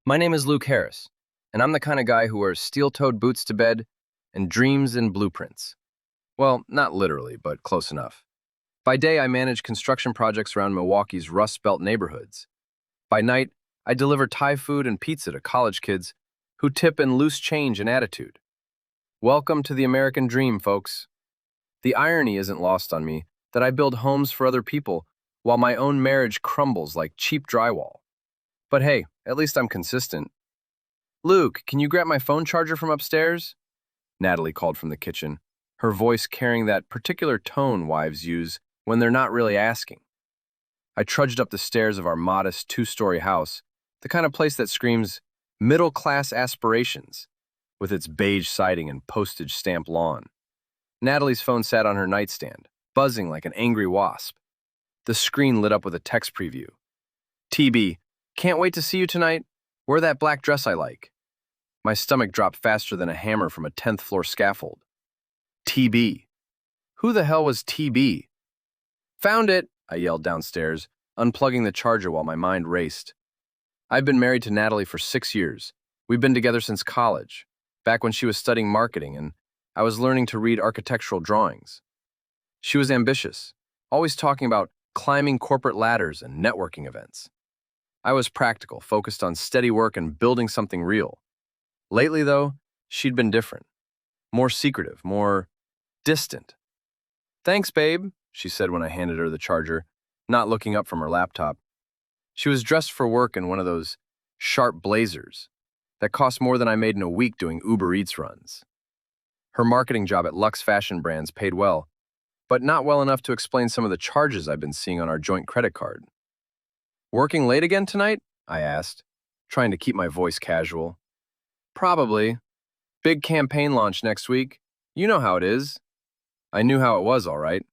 My name is Luke Harris, and I'm the kind of guy who wears steel-toed boots to bed and dreams in blueprints. Well, not literally, but close enough. By day, I manage construction projects around Milwaukee's Rust Belt neighborhoods. By night, I deliver Thai food and pizza to college kids who tip in loose change and attitude. Welcome to the American dream, folks. The irony isn't lost on me that I build homes for other people while my own marriage crumbles like cheap drywall. But hey, at least I'm consistent. Luke, can you grab my phone charger from upstairs? Natalie called from the kitchen, her voice carrying that particular tone wives use when they're not really asking. I trudged up the stairs of our modest two-story house, the kind of place that screams middle-class aspirations, with its beige siding and postage stamp lawn. Natalie's phone sat on her nightstand, buzzing like an angry wasp. The screen lit up with a text preview. TB, can't wait to see you tonight. Wear that black dress I like. My stomach dropped faster than a hammer from a 10th floor scaffold. TB. Who the hell was TB? Found it, I yelled downstairs, unplugging the charger while my mind raced. I've been married to Natalie for 6 years. We've been together since college, back when she was studying marketing and I was learning to read architectural drawings. She was ambitious, always talking about climbing corporate ladders and networking events. I was practical, focused on steady work and building something real. Lately, though, she'd been different. More secretive, more distant. Thanks, babe, she said when I handed her the charger, not looking up from her laptop. She was dressed for work in one of those sharp blazers that cost more than I made in a week doing Uber Eats runs. Her marketing job at Lux Fashion Brands paid well, but not well enough to explain some of the charges I've been seeing on our joint credit card. Working late again tonight? I asked, trying to keep my voice casual. Probably. Big campaign launch next week. You know how it is. I knew how it was, all right.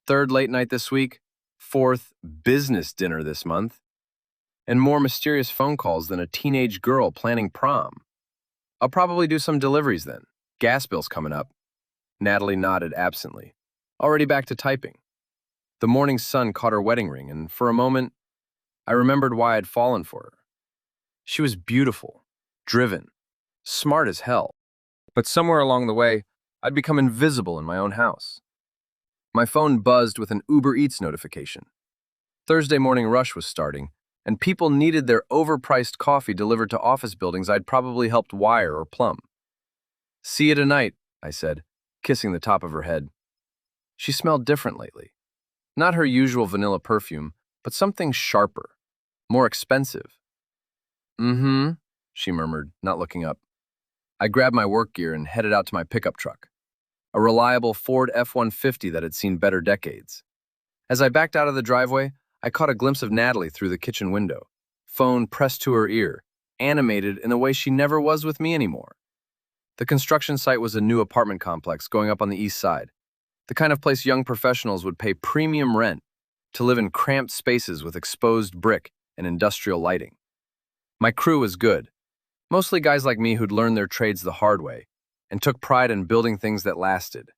Third late night this week, fourth business dinner this month, and more mysterious phone calls than a teenage girl planning prom. I'll probably do some deliveries then. Gas bill's coming up. Natalie nodded absently, already back to typing. The morning sun caught her wedding ring, and for a moment, I remembered why I'd fallen for her. She was beautiful, driven, smart as hell. But somewhere along the way, I'd become invisible in my own house. My phone buzzed with an Uber Eats notification. Thursday morning rush was starting, and people needed their overpriced coffee delivered to office buildings I'd probably helped wire or plumb. See you tonight, I said, kissing the top of her head. She smelled different lately. Not her usual vanilla perfume, but something sharper, more expensive. Mm-hmm, she murmured, not looking up. I grabbed my work gear and headed out to my pickup truck, a reliable Ford F-150 that had seen better decades. As I backed out of the driveway, I caught a glimpse of Natalie through the kitchen window, phone pressed to her ear, animated in a way she never was with me anymore. The construction site was a new apartment complex going up on the east side, the kind of place young professionals would pay premium rent to live in cramped spaces with exposed brick and industrial lighting. My crew was good, mostly guys like me who'd learned their trades the hard way and took pride in building things that lasted.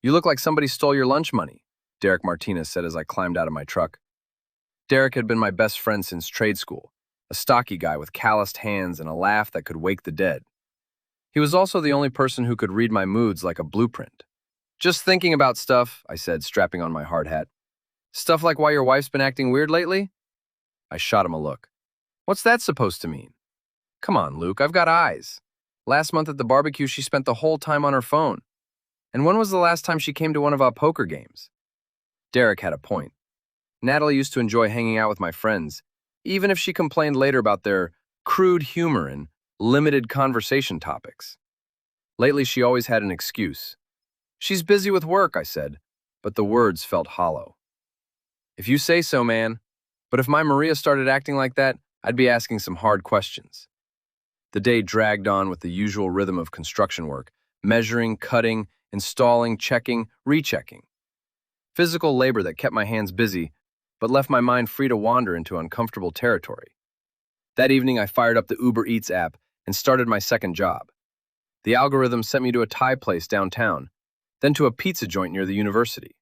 You look like somebody stole your lunch money, Derek Martinez said as I climbed out of my truck. Derek had been my best friend since trade school, a stocky guy with calloused hands and a laugh that could wake the dead. He was also the only person who could read my moods like a blueprint. Just thinking about stuff, I said, strapping on my hard hat. Stuff like why your wife's been acting weird lately? I shot him a look. What's that supposed to mean? Come on, Luke, I've got eyes. Last month at the barbecue, she spent the whole time on her phone. And when was the last time she came to one of our poker games? Derek had a point. Natalie used to enjoy hanging out with my friends, even if she complained later about their crude humor and limited conversation topics. Lately, she always had an excuse. She's busy with work, I said, but the words felt hollow. If you say so, man. But if my Maria started acting like that, I'd be asking some hard questions. The day dragged on with the usual rhythm of construction work, measuring, cutting, installing, checking, rechecking. Physical labor that kept my hands busy, but left my mind free to wander into uncomfortable territory. That evening, I fired up the Uber Eats app and started my second job. The algorithm sent me to a Thai place downtown, then to a pizza joint near the university.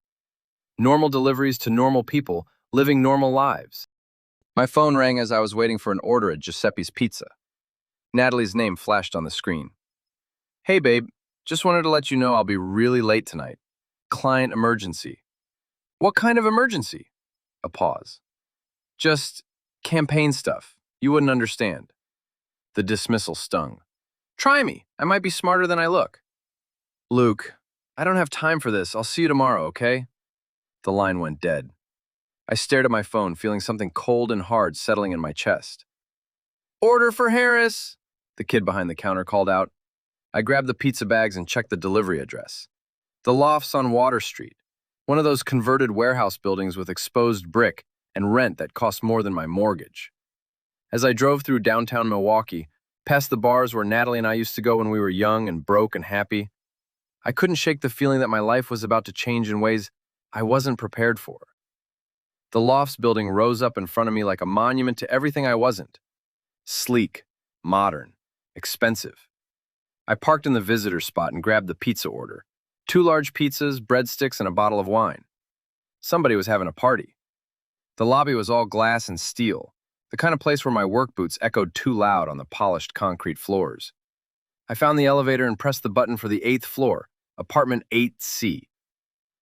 Normal deliveries to normal people living normal lives. My phone rang as I was waiting for an order at Giuseppe's Pizza. Natalie's name flashed on the screen. Hey, babe. Just wanted to let you know I'll be really late tonight. Client emergency. What kind of emergency? A pause. Just campaign stuff. You wouldn't understand. The dismissal stung. Try me. I might be smarter than I look. Luke, I don't have time for this. I'll see you tomorrow, okay? The line went dead. I stared at my phone, feeling something cold and hard settling in my chest. Order for Harris, the kid behind the counter called out. I grabbed the pizza bags and checked the delivery address. The Lofts on Water Street, one of those converted warehouse buildings with exposed brick and rent that cost more than my mortgage. As I drove through downtown Milwaukee, past the bars where Natalie and I used to go when we were young and broke and happy, I couldn't shake the feeling that my life was about to change in ways I wasn't prepared for. The Lofts building rose up in front of me like a monument to everything I wasn't. Sleek, modern, expensive. I parked in the visitor spot and grabbed the pizza order. 2 large pizzas, breadsticks, and a bottle of wine. Somebody was having a party. The lobby was all glass and steel, the kind of place where my work boots echoed too loud on the polished concrete floors. I found the elevator and pressed the button for the 8th floor, apartment 8C.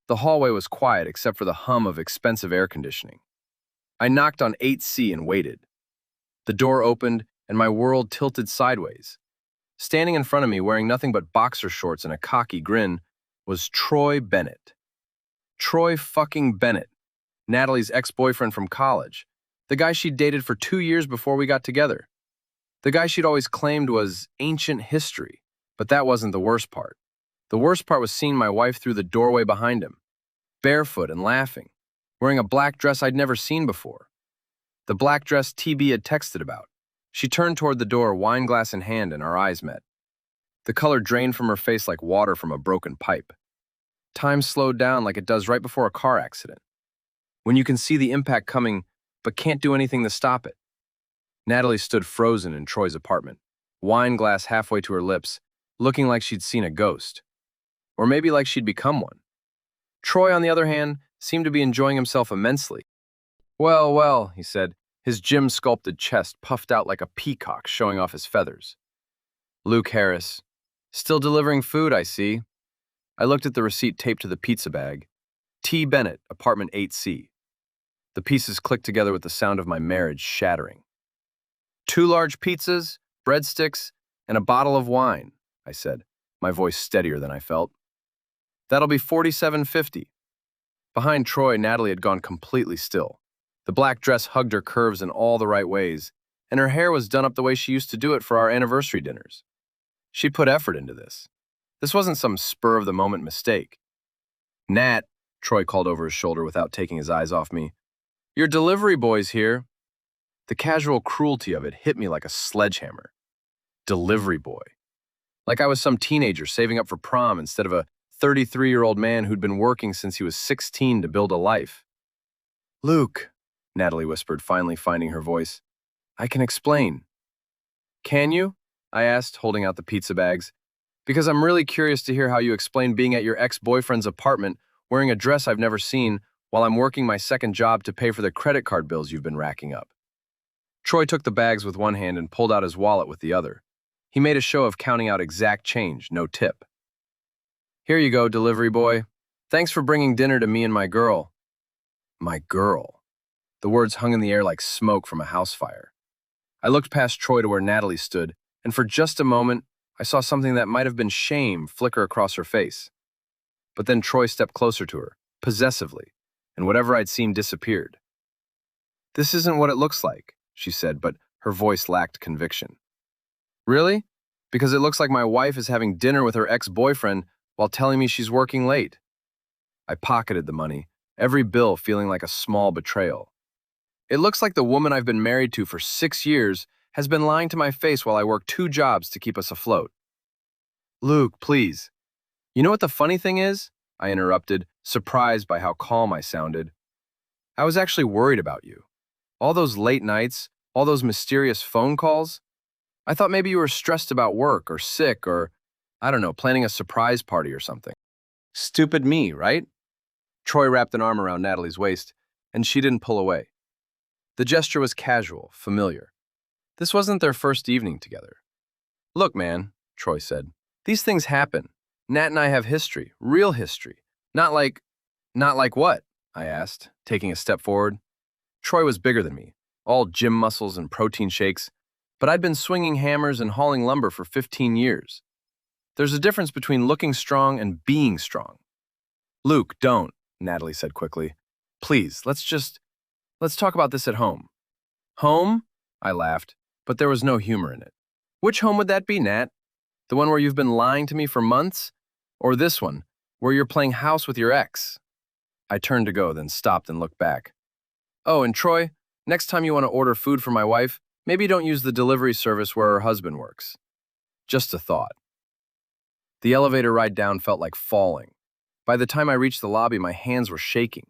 The hallway was quiet except for the hum of expensive air conditioning. I knocked on 8C and waited. The door opened and my world tilted sideways. Standing in front of me, wearing nothing but boxer shorts and a cocky grin, was Troy Bennett. Troy fucking Bennett, Natalie's ex-boyfriend from college, the guy she'd dated for 2 years before we got together. The guy she'd always claimed was ancient history, but that wasn't the worst part. The worst part was seeing my wife through the doorway behind him, barefoot and laughing, wearing a black dress I'd never seen before. The black dress TB had texted about. She turned toward the door, wine glass in hand, and our eyes met. The color drained from her face like water from a broken pipe. Time slowed down like it does right before a car accident, when you can see the impact coming but can't do anything to stop it. Natalie stood frozen in Troy's apartment, wine glass halfway to her lips, looking like she'd seen a ghost. Or maybe like she'd become one. Troy, on the other hand, seemed to be enjoying himself immensely. Well, well, he said, his gym-sculpted chest puffed out like a peacock showing off his feathers. Luke Harris. Still delivering food, I see. I looked at the receipt taped to the pizza bag. T. Bennett, apartment 8C. The pieces clicked together with the sound of my marriage shattering. 2 large pizzas, breadsticks, and a bottle of wine, I said, my voice steadier than I felt. That'll be $47.50. Behind Troy, Natalie had gone completely still. The black dress hugged her curves in all the right ways, and her hair was done up the way she used to do it for our anniversary dinners. She put effort into this. This wasn't some spur-of-the-moment mistake. Nat, Troy called over his shoulder without taking his eyes off me. Your delivery boy's here. The casual cruelty of it hit me like a sledgehammer. Delivery boy. Like I was some teenager saving up for prom instead of a 33-year-old man who'd been working since he was 16 to build a life. Luke, Natalie whispered, finally finding her voice. I can explain. Can you? I asked, holding out the pizza bags. Because I'm really curious to hear how you explain being at your ex-boyfriend's apartment wearing a dress I've never seen while I'm working my second job to pay for the credit card bills you've been racking up. Troy took the bags with one hand and pulled out his wallet with the other. He made a show of counting out exact change, no tip. Here you go, delivery boy. Thanks for bringing dinner to me and my girl. My girl. The words hung in the air like smoke from a house fire. I looked past Troy to where Natalie stood, and for just a moment, I saw something that might have been shame flicker across her face. But then Troy stepped closer to her, possessively, and whatever I'd seen disappeared. This isn't what it looks like, she said, but her voice lacked conviction. Really? Because it looks like my wife is having dinner with her ex-boyfriend while telling me she's working late. I pocketed the money, every bill feeling like a small betrayal. It looks like the woman I've been married to for 6 years has been lying to my face while I work 2 jobs to keep us afloat. Luke, please. You know what the funny thing is? I interrupted, surprised by how calm I sounded. I was actually worried about you. All those late nights, all those mysterious phone calls. I thought maybe you were stressed about work or sick or, I don't know, planning a surprise party or something. Stupid me, right? Troy wrapped an arm around Natalie's waist, and she didn't pull away. The gesture was casual, familiar. This wasn't their first evening together. Look, man, Troy said, these things happen. Nat and I have history, real history. Not like what? I asked, taking a step forward. Troy was bigger than me, all gym muscles and protein shakes, but I'd been swinging hammers and hauling lumber for 15 years. There's a difference between looking strong and being strong. Luke, don't, Natalie said quickly. Please, let's talk about this at home. Home? I laughed, but there was no humor in it. Which home would that be, Nat? The one where you've been lying to me for months? Or this one, where you're playing house with your ex? I turned to go, then stopped and looked back. Oh, and Troy, next time you want to order food for my wife, maybe don't use the delivery service where her husband works. Just a thought. The elevator ride down felt like falling. By the time I reached the lobby, my hands were shaking.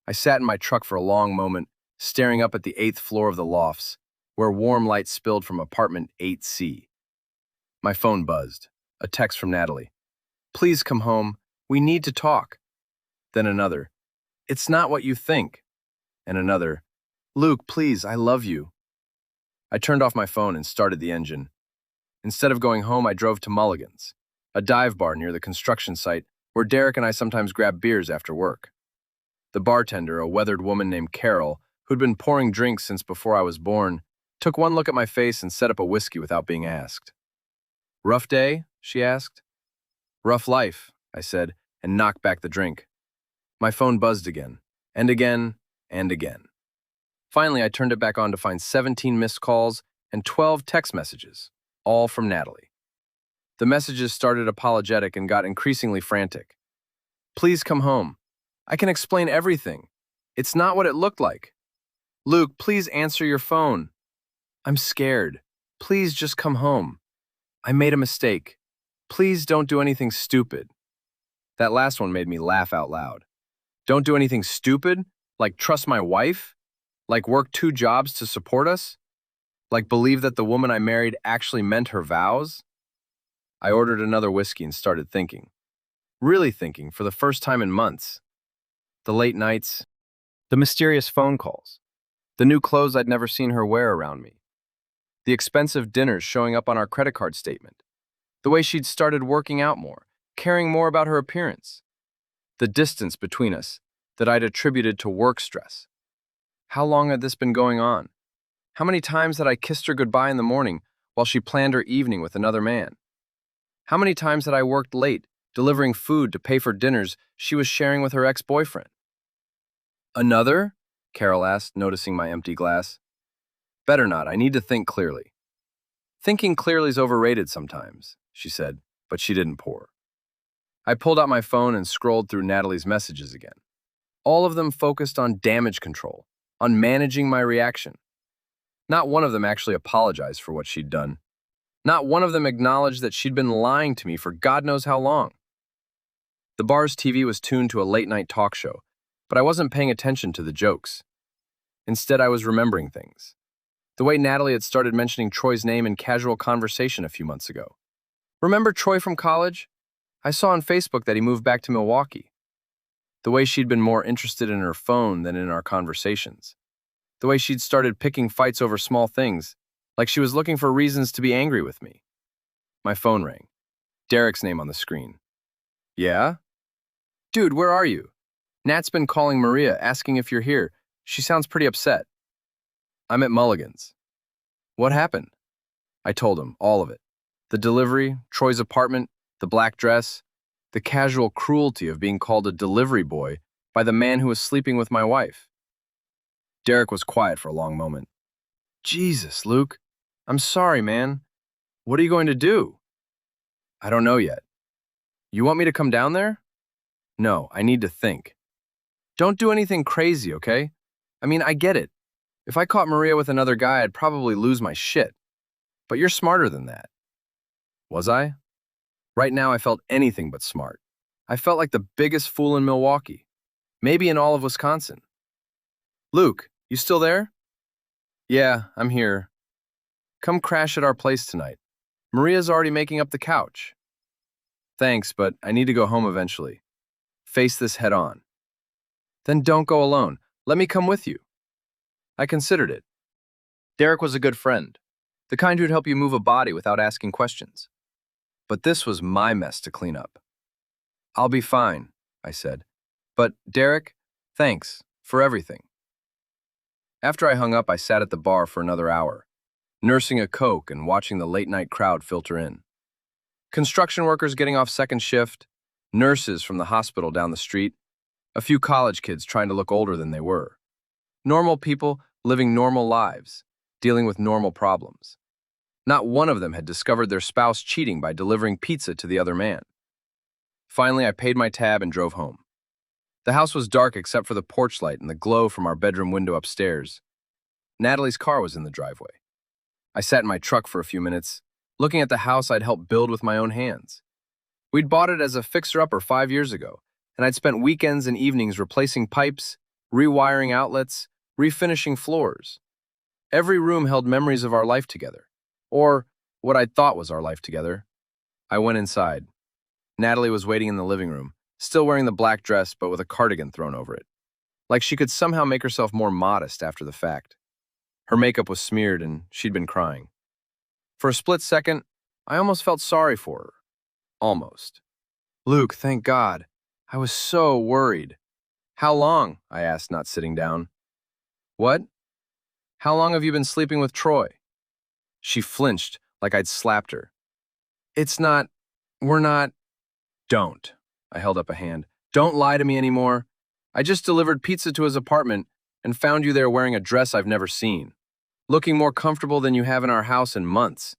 I sat in my truck for a long moment, staring up at the 8th floor of the lofts, where warm light spilled from apartment 8C. My phone buzzed. A text from Natalie. Please come home. We need to talk. Then another. It's not what you think. And another. Luke, please, I love you. I turned off my phone and started the engine. Instead of going home, I drove to Mulligan's, a dive bar near the construction site where Derek and I sometimes grabbed beers after work. The bartender, a weathered woman named Carol, who'd been pouring drinks since before I was born, took one look at my face and set up a whiskey without being asked. Rough day? She asked. Rough life, I said, and knocked back the drink. My phone buzzed again, and again, and again. Finally, I turned it back on to find 17 missed calls and 12 text messages, all from Natalie. The messages started apologetic and got increasingly frantic. Please come home. I can explain everything. It's not what it looked like. Luke, please answer your phone. I'm scared. Please just come home. I made a mistake. Please don't do anything stupid. That last one made me laugh out loud. Don't do anything stupid? Like trust my wife? Like work 2 jobs to support us? Like believe that the woman I married actually meant her vows? I ordered another whiskey and started thinking. Really thinking for the first time in months. The late nights, the mysterious phone calls, the new clothes I'd never seen her wear around me, the expensive dinners showing up on our credit card statement, the way she'd started working out more, caring more about her appearance, the distance between us that I'd attributed to work stress. How long had this been going on? How many times had I kissed her goodbye in the morning while she planned her evening with another man? How many times had I worked late, delivering food to pay for dinners she was sharing with her ex-boyfriend? Another? Carol asked, noticing my empty glass. Better not, I need to think clearly. Thinking clearly is overrated sometimes, she said, but she didn't pour. I pulled out my phone and scrolled through Natalie's messages again. All of them focused on damage control, on managing my reaction. Not one of them actually apologized for what she'd done. Not one of them acknowledged that she'd been lying to me for God knows how long. The bar's TV was tuned to a late-night talk show, but I wasn't paying attention to the jokes. Instead, I was remembering things. The way Natalie had started mentioning Troy's name in casual conversation a few months ago. Remember Troy from college? I saw on Facebook that he moved back to Milwaukee. The way she'd been more interested in her phone than in our conversations. The way she'd started picking fights over small things, like she was looking for reasons to be angry with me. My phone rang. Derek's name on the screen. Yeah? Dude, where are you? Nat's been calling Maria, asking if you're here. She sounds pretty upset. I'm at Mulligan's. What happened? I told him, all of it. The delivery, Troy's apartment, the black dress, the casual cruelty of being called a delivery boy by the man who was sleeping with my wife. Derek was quiet for a long moment. Jesus, Luke. I'm sorry, man. What are you going to do? I don't know yet. You want me to come down there? No, I need to think. Don't do anything crazy, okay? I mean, I get it. If I caught Maria with another guy, I'd probably lose my shit. But you're smarter than that. Was I? Right now, I felt anything but smart. I felt like the biggest fool in Milwaukee. Maybe in all of Wisconsin. Luke, you still there? Yeah, I'm here. Come crash at our place tonight. Maria's already making up the couch. Thanks, but I need to go home eventually. Face this head on. Then don't go alone. Let me come with you. I considered it. Derek was a good friend, the kind who'd help you move a body without asking questions. But this was my mess to clean up. I'll be fine, I said. But, Derek, thanks for everything. After I hung up, I sat at the bar for another hour, nursing a Coke and watching the late-night crowd filter in. Construction workers getting off second shift, nurses from the hospital down the street, a few college kids trying to look older than they were. Normal people living normal lives, dealing with normal problems. Not one of them had discovered their spouse cheating by delivering pizza to the other man. Finally, I paid my tab and drove home. The house was dark except for the porch light and the glow from our bedroom window upstairs. Natalie's car was in the driveway. I sat in my truck for a few minutes, looking at the house I'd helped build with my own hands. We'd bought it as a fixer-upper 5 years ago, and I'd spent weekends and evenings replacing pipes, rewiring outlets, refinishing floors. Every room held memories of our life together, or what I thought was our life together. I went inside. Natalie was waiting in the living room, still wearing the black dress but with a cardigan thrown over it, like she could somehow make herself more modest after the fact. Her makeup was smeared and she'd been crying. For a split second, I almost felt sorry for her. Almost. Luke, thank God. I was so worried. How long? I asked, not sitting down. What? How long have you been sleeping with Troy? She flinched like I'd slapped her. We're not. Don't. I held up a hand. Don't lie to me anymore. I just delivered pizza to his apartment and found you there wearing a dress I've never seen, looking more comfortable than you have in our house in months.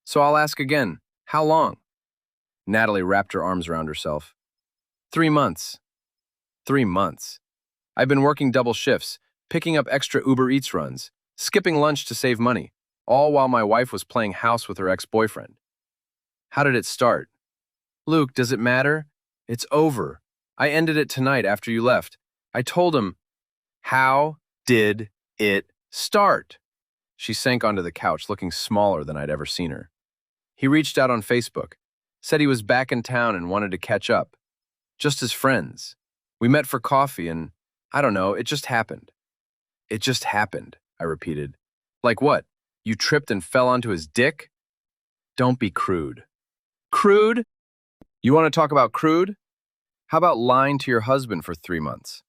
So I'll ask again, how long? Natalie wrapped her arms around herself. 3 months. 3 months. I've been working double shifts, picking up extra Uber Eats runs, skipping lunch to save money, all while my wife was playing house with her ex-boyfriend. How did it start? Luke, does it matter? It's over. I ended it tonight after you left. I told him. How did it start? She sank onto the couch, looking smaller than I'd ever seen her. He reached out on Facebook, said he was back in town and wanted to catch up. Just as friends. We met for coffee and, I don't know, it just happened. It just happened, I repeated. Like what? You tripped and fell onto his dick? Don't be crude. Crude? You want to talk about crude? How about lying to your husband for 3 months?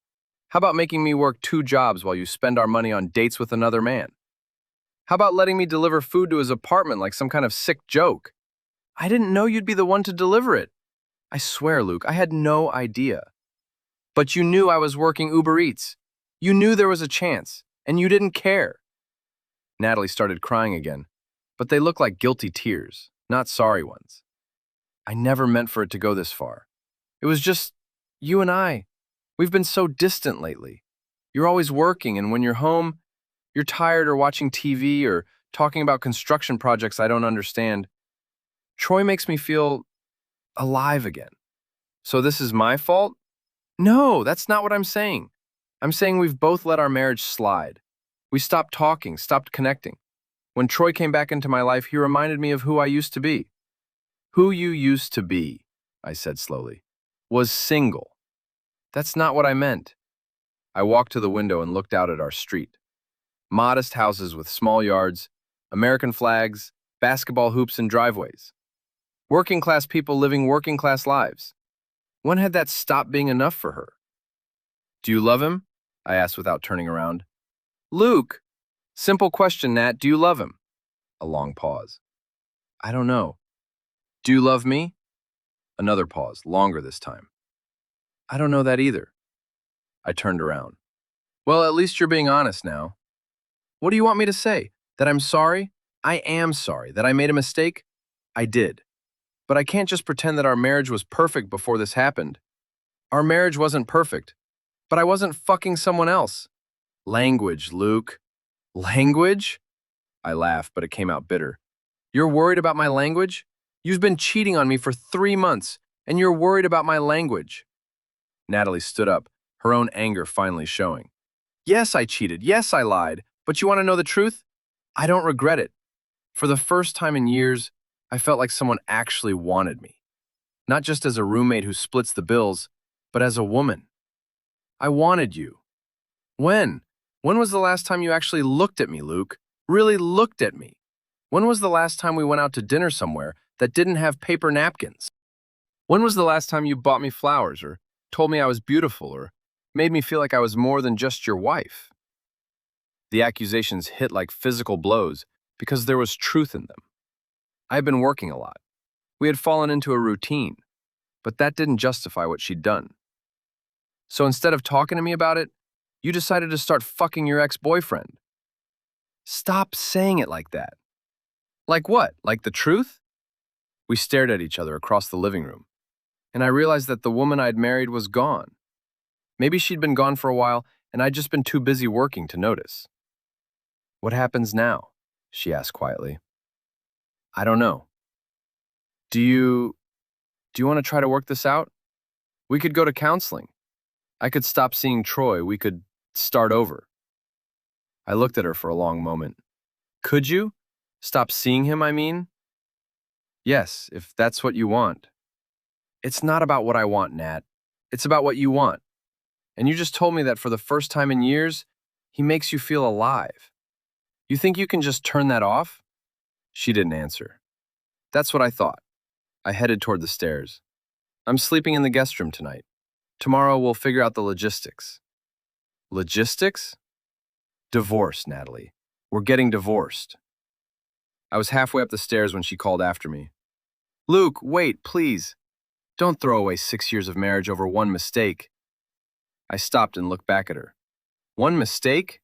How about making me work 2 jobs while you spend our money on dates with another man? How about letting me deliver food to his apartment like some kind of sick joke? I didn't know you'd be the one to deliver it. I swear, Luke, I had no idea. But you knew I was working Uber Eats. You knew there was a chance, and you didn't care. Natalie started crying again, but they looked like guilty tears, not sorry ones. I never meant for it to go this far. It was just you and I. We've been so distant lately. You're always working, and when you're home, you're tired or watching TV or talking about construction projects I don't understand. Troy makes me feel alive again. So this is my fault? No, that's not what I'm saying. I'm saying we've both let our marriage slide. We stopped talking, stopped connecting. When Troy came back into my life, he reminded me of who I used to be. Who you used to be, I said slowly, was single. That's not what I meant. I walked to the window and looked out at our street. Modest houses with small yards, American flags, basketball hoops and driveways. Working class people living working class lives. When had that stopped being enough for her? Do you love him? I asked without turning around. Luke! Simple question, Nat. Do you love him? A long pause. I don't know. Do you love me? Another pause, longer this time. I don't know that either. I turned around. Well, at least you're being honest now. What do you want me to say? That I'm sorry? I am sorry. That I made a mistake? I did. But I can't just pretend that our marriage was perfect before this happened. Our marriage wasn't perfect, but I wasn't fucking someone else. Language, Luke. Language? I laughed, but it came out bitter. You're worried about my language? You've been cheating on me for 3 months, and you're worried about my language. Natalie stood up, her own anger finally showing. Yes, I cheated. Yes, I lied. But you want to know the truth? I don't regret it. For the first time in years, I felt like someone actually wanted me. Not just as a roommate who splits the bills, but as a woman. I wanted you. When? When was the last time you actually looked at me, Luke? Really looked at me? When was the last time we went out to dinner somewhere that didn't have paper napkins? When was the last time you bought me flowers or told me I was beautiful or made me feel like I was more than just your wife? The accusations hit like physical blows because there was truth in them. I had been working a lot. We had fallen into a routine, but that didn't justify what she'd done. So instead of talking to me about it, you decided to start fucking your ex-boyfriend. Stop saying it like that. Like what? Like the truth? We stared at each other across the living room, and I realized that the woman I'd married was gone. Maybe she'd been gone for a while, and I'd just been too busy working to notice. What happens now? She asked quietly. I don't know. Do you want to try to work this out? We could go to counseling. I could stop seeing Troy. We could start over. I looked at her for a long moment. Could you? Stop seeing him, I mean? Yes, if that's what you want. It's not about what I want, Nat. It's about what you want. And you just told me that for the first time in years, he makes you feel alive. You think you can just turn that off? She didn't answer. That's what I thought. I headed toward the stairs. I'm sleeping in the guest room tonight. Tomorrow we'll figure out the logistics. Logistics? Divorce, Natalie. We're getting divorced. I was halfway up the stairs when she called after me. Luke, wait, please. Don't throw away 6 years of marriage over one mistake. I stopped and looked back at her. One mistake?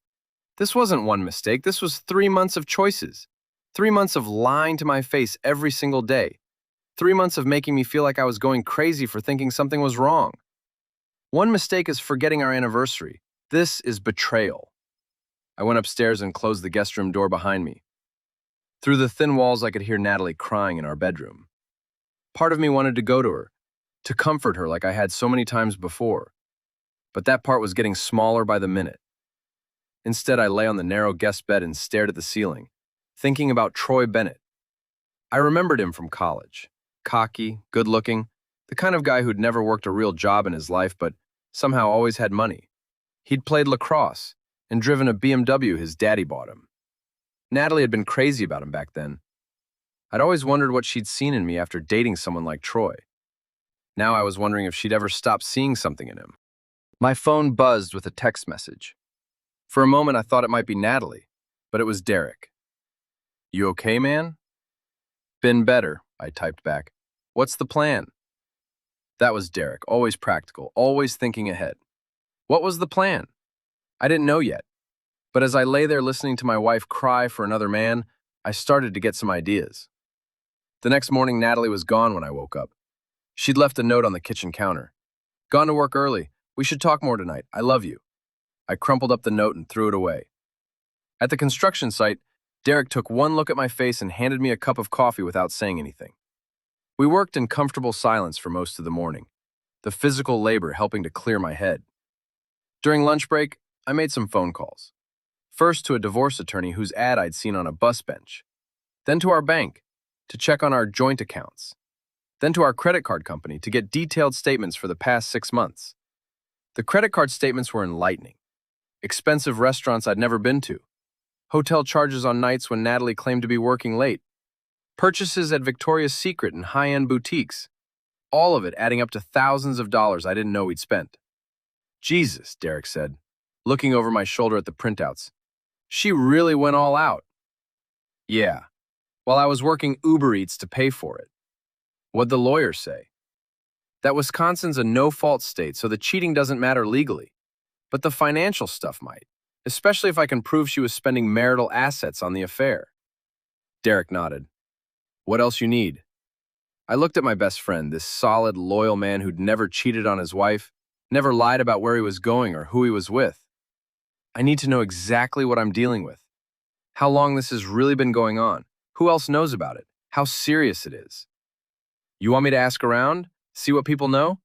This wasn't one mistake. This was 3 months of choices. 3 months of lying to my face every single day. 3 months of making me feel like I was going crazy for thinking something was wrong. One mistake is forgetting our anniversary. This is betrayal. I went upstairs and closed the guest room door behind me. Through the thin walls, I could hear Natalie crying in our bedroom. Part of me wanted to go to her, to comfort her like I had so many times before. But that part was getting smaller by the minute. Instead, I lay on the narrow guest bed and stared at the ceiling, thinking about Troy Bennett. I remembered him from college. Cocky, good-looking, the kind of guy who'd never worked a real job in his life but somehow always had money. He'd played lacrosse and driven a BMW his daddy bought him. Natalie had been crazy about him back then. I'd always wondered what she'd seen in me after dating someone like Troy. Now I was wondering if she'd ever stop seeing something in him. My phone buzzed with a text message. For a moment I thought it might be Natalie, but it was Derek. You okay, man? Been better, I typed back. What's the plan? That was Derek, always practical, always thinking ahead. What was the plan? I didn't know yet. But as I lay there listening to my wife cry for another man, I started to get some ideas. The next morning, Natalie was gone when I woke up. She'd left a note on the kitchen counter. Gone to work early. We should talk more tonight. I love you. I crumpled up the note and threw it away. At the construction site, Derek took one look at my face and handed me a cup of coffee without saying anything. We worked in comfortable silence for most of the morning, the physical labor helping to clear my head. During lunch break, I made some phone calls. First to a divorce attorney whose ad I'd seen on a bus bench. Then to our bank, to check on our joint accounts. Then to our credit card company to get detailed statements for the past 6 months. The credit card statements were enlightening. Expensive restaurants I'd never been to. Hotel charges on nights when Natalie claimed to be working late. Purchases at Victoria's Secret and high-end boutiques. All of it adding up to thousands of dollars I didn't know we'd spent. Jesus, Derek said, looking over my shoulder at the printouts. She really went all out. Yeah, while I was working Uber Eats to pay for it. What'd the lawyers say? That Wisconsin's a no-fault state, so the cheating doesn't matter legally. But the financial stuff might, especially if I can prove she was spending marital assets on the affair. Derek nodded. What else you need? I looked at my best friend, this solid, loyal man who'd never cheated on his wife, never lied about where he was going or who he was with. I need to know exactly what I'm dealing with. How long this has really been going on. Who else knows about it? How serious it is. You want me to ask around? See what people know?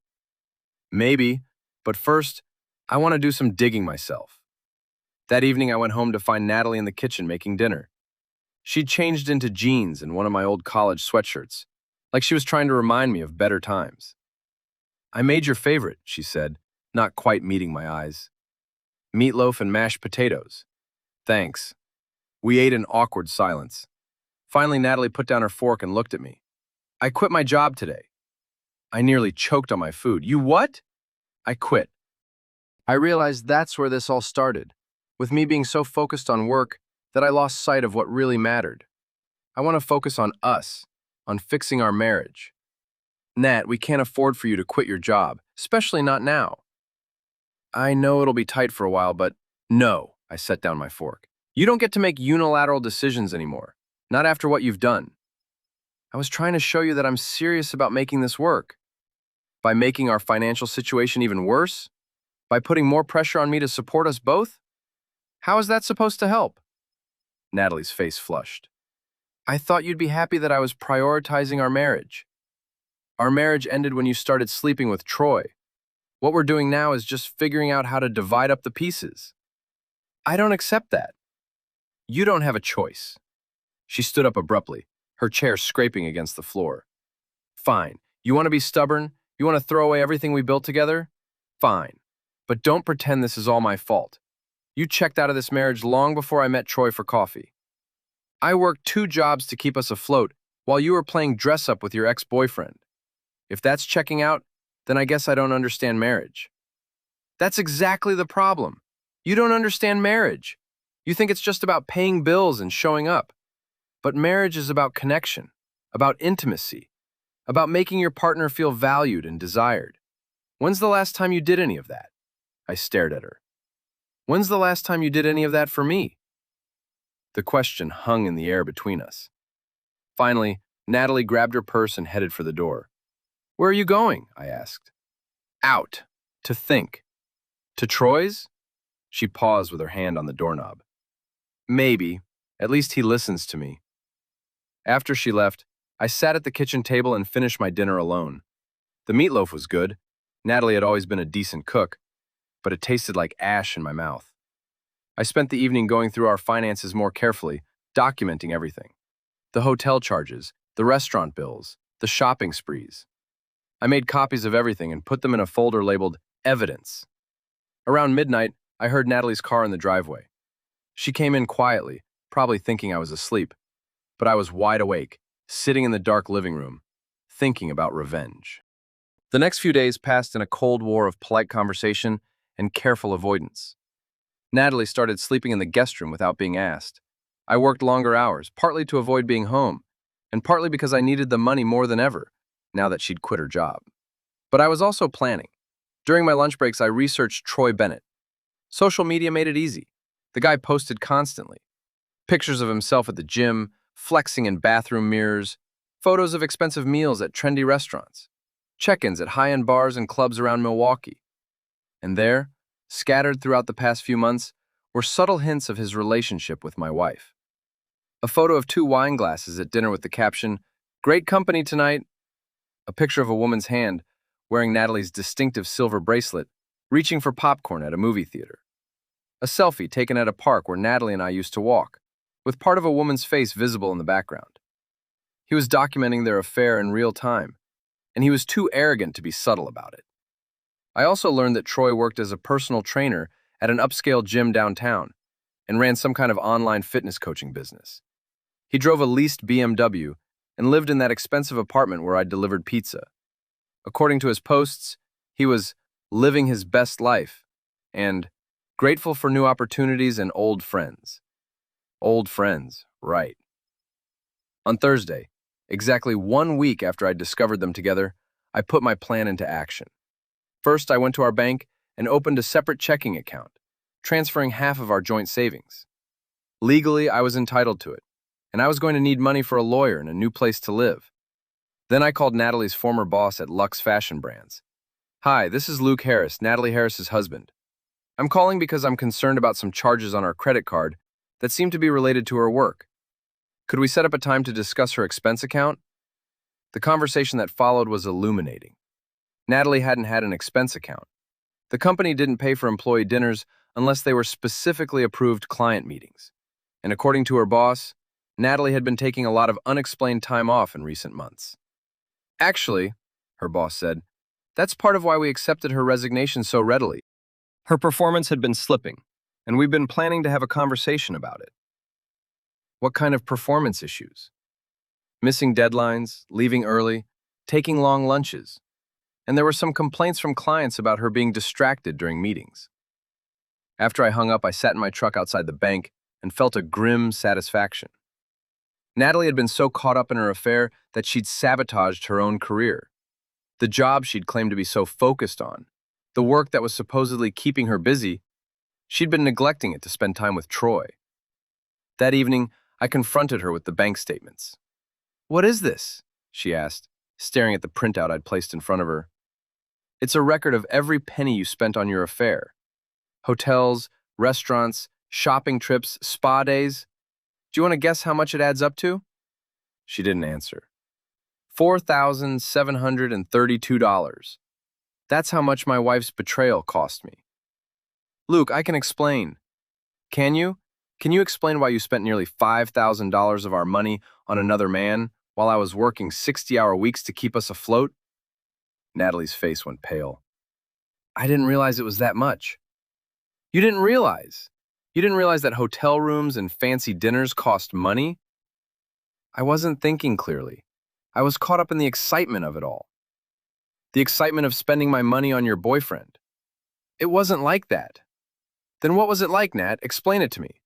Maybe, but first, I want to do some digging myself. That evening, I went home to find Natalie in the kitchen making dinner. She'd changed into jeans and one of my old college sweatshirts, like she was trying to remind me of better times. I made your favorite, she said, not quite meeting my eyes. Meatloaf and mashed potatoes. Thanks. We ate in awkward silence. Finally, Natalie put down her fork and looked at me. I quit my job today. I nearly choked on my food. You what? I quit. I realized that's where this all started, with me being so focused on work that I lost sight of what really mattered. I want to focus on us, on fixing our marriage. Nat, we can't afford for you to quit your job, especially not now. I know it'll be tight for a while, but no, I set down my fork. You don't get to make unilateral decisions anymore, not after what you've done. I was trying to show you that I'm serious about making this work. By making our financial situation even worse? By putting more pressure on me to support us both? How is that supposed to help? Natalie's face flushed. I thought you'd be happy that I was prioritizing our marriage. Our marriage ended when you started sleeping with Troy. What we're doing now is just figuring out how to divide up the pieces. I don't accept that. You don't have a choice. She stood up abruptly, her chair scraping against the floor. Fine. You want to be stubborn? You want to throw away everything we built together? Fine. But don't pretend this is all my fault. You checked out of this marriage long before I met Troy for coffee. I worked 2 jobs to keep us afloat while you were playing dress-up with your ex-boyfriend. If that's checking out, then I guess I don't understand marriage. That's exactly the problem. You don't understand marriage. You think it's just about paying bills and showing up. But marriage is about connection, about intimacy, about making your partner feel valued and desired. When's the last time you did any of that? I stared at her. When's the last time you did any of that for me? The question hung in the air between us. Finally, Natalie grabbed her purse and headed for the door. Where are you going? I asked. Out. To think. To Troy's? She paused with her hand on the doorknob. Maybe. At least he listens to me. After she left, I sat at the kitchen table and finished my dinner alone. The meatloaf was good. Natalie had always been a decent cook, but it tasted like ash in my mouth. I spent the evening going through our finances more carefully, documenting everything. The hotel charges, the restaurant bills, the shopping sprees. I made copies of everything and put them in a folder labeled Evidence. Around midnight, I heard Natalie's car in the driveway. She came in quietly, probably thinking I was asleep, but I was wide awake, sitting in the dark living room, thinking about revenge. The next few days passed in a cold war of polite conversation and careful avoidance. Natalie started sleeping in the guest room without being asked. I worked longer hours, partly to avoid being home, and partly because I needed the money more than ever, now that she'd quit her job. But I was also planning. During my lunch breaks, I researched Troy Bennett. Social media made it easy. The guy posted constantly. Pictures of himself at the gym, flexing in bathroom mirrors, photos of expensive meals at trendy restaurants, check-ins at high-end bars and clubs around Milwaukee. And there, scattered throughout the past few months, were subtle hints of his relationship with my wife. A photo of 2 wine glasses at dinner with the caption, "Great company tonight." A picture of a woman's hand, wearing Natalie's distinctive silver bracelet, reaching for popcorn at a movie theater. A selfie taken at a park where Natalie and I used to walk, with part of a woman's face visible in the background. He was documenting their affair in real time, and he was too arrogant to be subtle about it. I also learned that Troy worked as a personal trainer at an upscale gym downtown and ran some kind of online fitness coaching business. He drove a leased BMW and lived in that expensive apartment where I delivered pizza. According to his posts, he was living his best life and grateful for new opportunities and old friends. Old friends, right. On Thursday, exactly 1 week after I discovered them together, I put my plan into action. First, I went to our bank and opened a separate checking account, transferring half of our joint savings. Legally, I was entitled to it, and I was going to need money for a lawyer and a new place to live. Then I called Natalie's former boss at Lux Fashion Brands. Hi, this is Luke Harris, Natalie Harris's husband. I'm calling because I'm concerned about some charges on our credit card that seem to be related to her work. Could we set up a time to discuss her expense account? The conversation that followed was illuminating. Natalie hadn't had an expense account. The company didn't pay for employee dinners unless they were specifically approved client meetings. And according to her boss, Natalie had been taking a lot of unexplained time off in recent months. Actually, her boss said, that's part of why we accepted her resignation so readily. Her performance had been slipping, and we'd been planning to have a conversation about it. What kind of performance issues? Missing deadlines, leaving early, taking long lunches, and there were some complaints from clients about her being distracted during meetings. After I hung up, I sat in my truck outside the bank and felt a grim satisfaction. Natalie had been so caught up in her affair that she'd sabotaged her own career. The job she'd claimed to be so focused on, the work that was supposedly keeping her busy, she'd been neglecting it to spend time with Troy. That evening, I confronted her with the bank statements. "What is this?" she asked, staring at the printout I'd placed in front of her. "It's a record of every penny you spent on your affair. Hotels, restaurants, shopping trips, spa days. Do you want to guess how much it adds up to?" She didn't answer. $4,732. That's how much my wife's betrayal cost me. "Luke, I can explain." "Can you? Can you explain why you spent nearly $5,000 of our money on another man while I was working 60-hour weeks to keep us afloat?" Natalie's face went pale. "I didn't realize it was that much." "You didn't realize? You didn't realize that hotel rooms and fancy dinners cost money?" I wasn't thinking clearly. I was caught up in the excitement of it all. The excitement of spending my money on your boyfriend. It wasn't like that. Then what was it like, Nat? Explain it to me.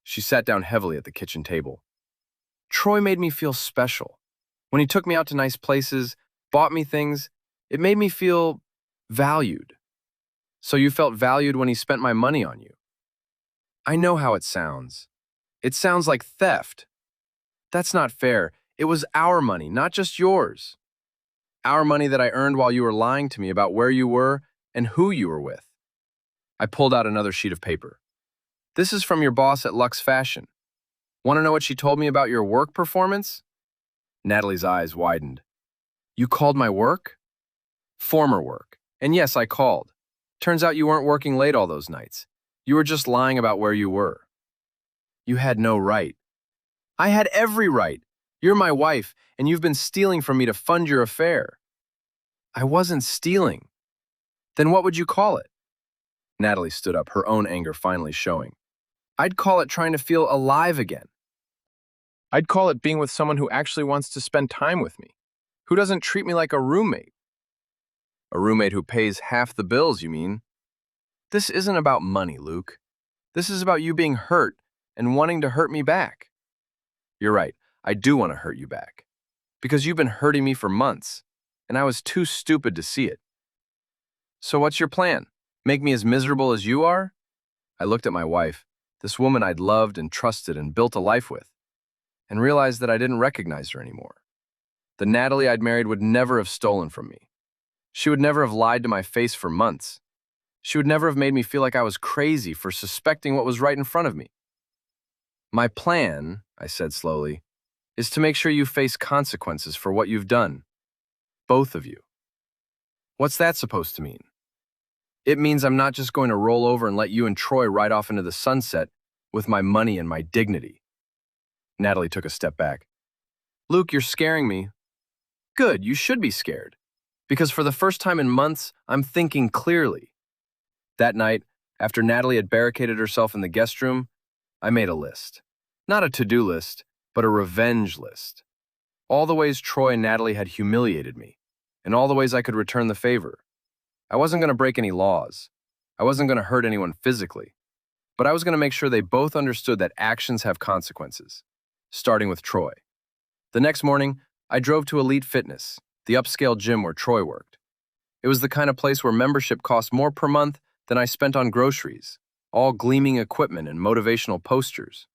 She sat down heavily at the kitchen table. Troy made me feel special. When he took me out to nice places, bought me things, it made me feel valued. So you felt valued when he spent my money on you. I know how it sounds. It sounds like theft. That's not fair. It was our money, not just yours. Our money that I earned while you were lying to me about where you were and who you were with. I pulled out another sheet of paper. This is from your boss at Lux Fashion. Want to know what she told me about your work performance? Natalie's eyes widened. You called my work? Former work. And yes, I called. Turns out you weren't working late all those nights. You were just lying about where you were. You had no right. I had every right. You're my wife, and you've been stealing from me to fund your affair. I wasn't stealing. Then what would you call it? Natalie stood up, her own anger finally showing. I'd call it trying to feel alive again. I'd call it being with someone who actually wants to spend time with me, who doesn't treat me like a roommate. A roommate who pays half the bills, you mean? This isn't about money, Luke. This is about you being hurt and wanting to hurt me back. You're right, I do want to hurt you back. Because you've been hurting me for months, and I was too stupid to see it. So what's your plan? Make me as miserable as you are? I looked at my wife, this woman I'd loved and trusted and built a life with, and realized that I didn't recognize her anymore. The Natalie I'd married would never have stolen from me. She would never have lied to my face for months. She would never have made me feel like I was crazy for suspecting what was right in front of me. My plan, I said slowly, is to make sure you face consequences for what you've done. Both of you. What's that supposed to mean? It means I'm not just going to roll over and let you and Troy ride off into the sunset with my money and my dignity. Natalie took a step back. Luke, you're scaring me. Good, you should be scared. Because for the first time in months, I'm thinking clearly. That night, after Natalie had barricaded herself in the guest room, I made a list. Not a to-do list, but a revenge list. All the ways Troy and Natalie had humiliated me, and all the ways I could return the favor. I wasn't going to break any laws. I wasn't going to hurt anyone physically. But I was going to make sure they both understood that actions have consequences, starting with Troy. The next morning, I drove to Elite Fitness, the upscale gym where Troy worked. It was the kind of place where membership cost more per month than I spent on groceries, all gleaming equipment and motivational posters.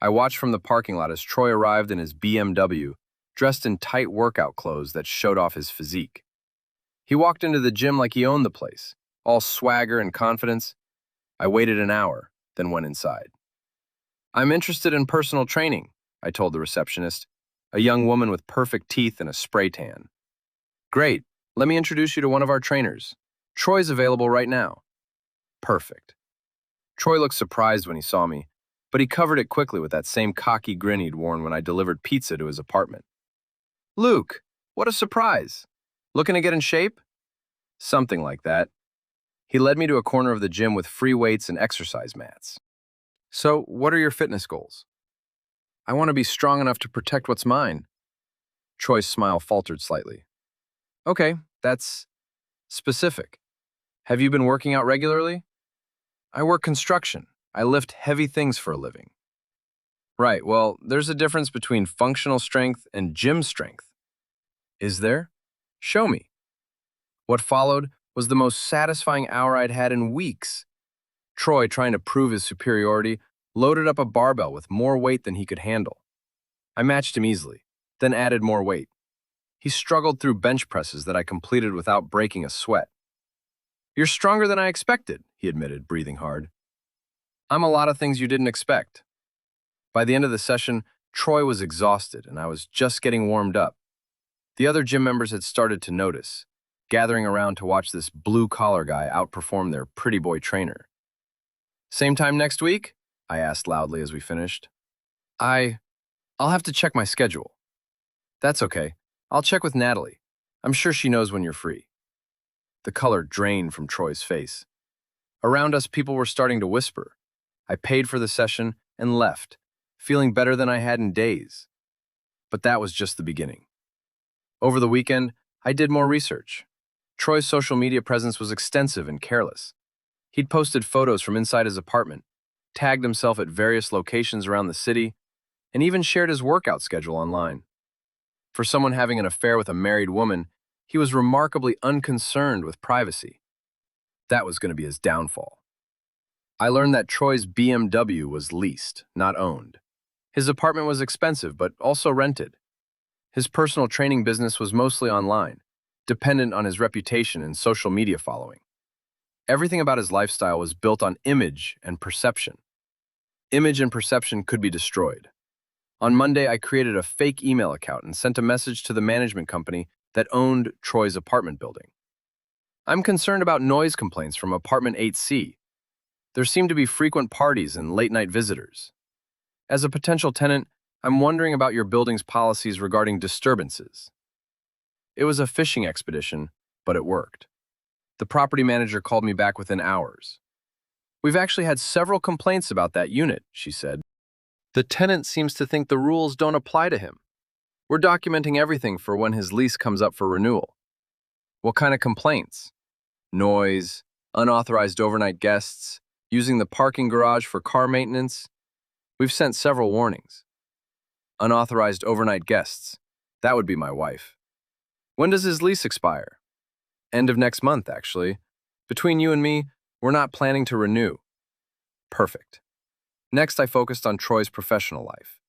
I watched from the parking lot as Troy arrived in his BMW, dressed in tight workout clothes that showed off his physique. He walked into the gym like he owned the place, all swagger and confidence. I waited an hour, then went inside. I'm interested in personal training, I told the receptionist, a young woman with perfect teeth and a spray tan. Great, let me introduce you to one of our trainers. Troy's available right now. Perfect. Troy looked surprised when he saw me, but he covered it quickly with that same cocky grin he'd worn when I delivered pizza to his apartment. Luke, what a surprise. Looking to get in shape? Something like that. He led me to a corner of the gym with free weights and exercise mats. So, what are your fitness goals? I want to be strong enough to protect what's mine. Troy's smile faltered slightly. Okay, that's specific. Have you been working out regularly? I work construction. I lift heavy things for a living. Right, well, there's a difference between functional strength and gym strength. Is there? Show me. What followed was the most satisfying hour I'd had in weeks. Troy, trying to prove his superiority, loaded up a barbell with more weight than he could handle. I matched him easily, then added more weight. He struggled through bench presses that I completed without breaking a sweat. You're stronger than I expected, he admitted, breathing hard. I'm a lot of things you didn't expect. By the end of the session, Troy was exhausted and I was just getting warmed up. The other gym members had started to notice, gathering around to watch this blue-collar guy outperform their pretty boy trainer. Same time next week? I asked loudly as we finished. I'll have to check my schedule. That's okay. I'll check with Natalie. I'm sure she knows when you're free. The color drained from Troy's face. Around us, people were starting to whisper. I paid for the session and left, feeling better than I had in days. But that was just the beginning. Over the weekend, I did more research. Troy's social media presence was extensive and careless. He'd posted photos from inside his apartment, tagged himself at various locations around the city, and even shared his workout schedule online. For someone having an affair with a married woman, he was remarkably unconcerned with privacy. That was going to be his downfall. I learned that Troy's BMW was leased, not owned. His apartment was expensive, but also rented. His personal training business was mostly online, dependent on his reputation and social media following. Everything about his lifestyle was built on image and perception. Image and perception could be destroyed. On Monday, I created a fake email account and sent a message to the management company that owned Troy's apartment building. I'm concerned about noise complaints from apartment 8C. There seem to be frequent parties and late-night visitors. As a potential tenant, I'm wondering about your building's policies regarding disturbances. It was a fishing expedition, but it worked. The property manager called me back within hours. We've actually had several complaints about that unit, she said. The tenant seems to think the rules don't apply to him. We're documenting everything for when his lease comes up for renewal. What kind of complaints? Noise, unauthorized overnight guests, using the parking garage for car maintenance. We've sent several warnings. Unauthorized overnight guests. That would be my wife. When does his lease expire? End of next month, actually. Between you and me, we're not planning to renew. Perfect. Next, I focused on Troy's professional life.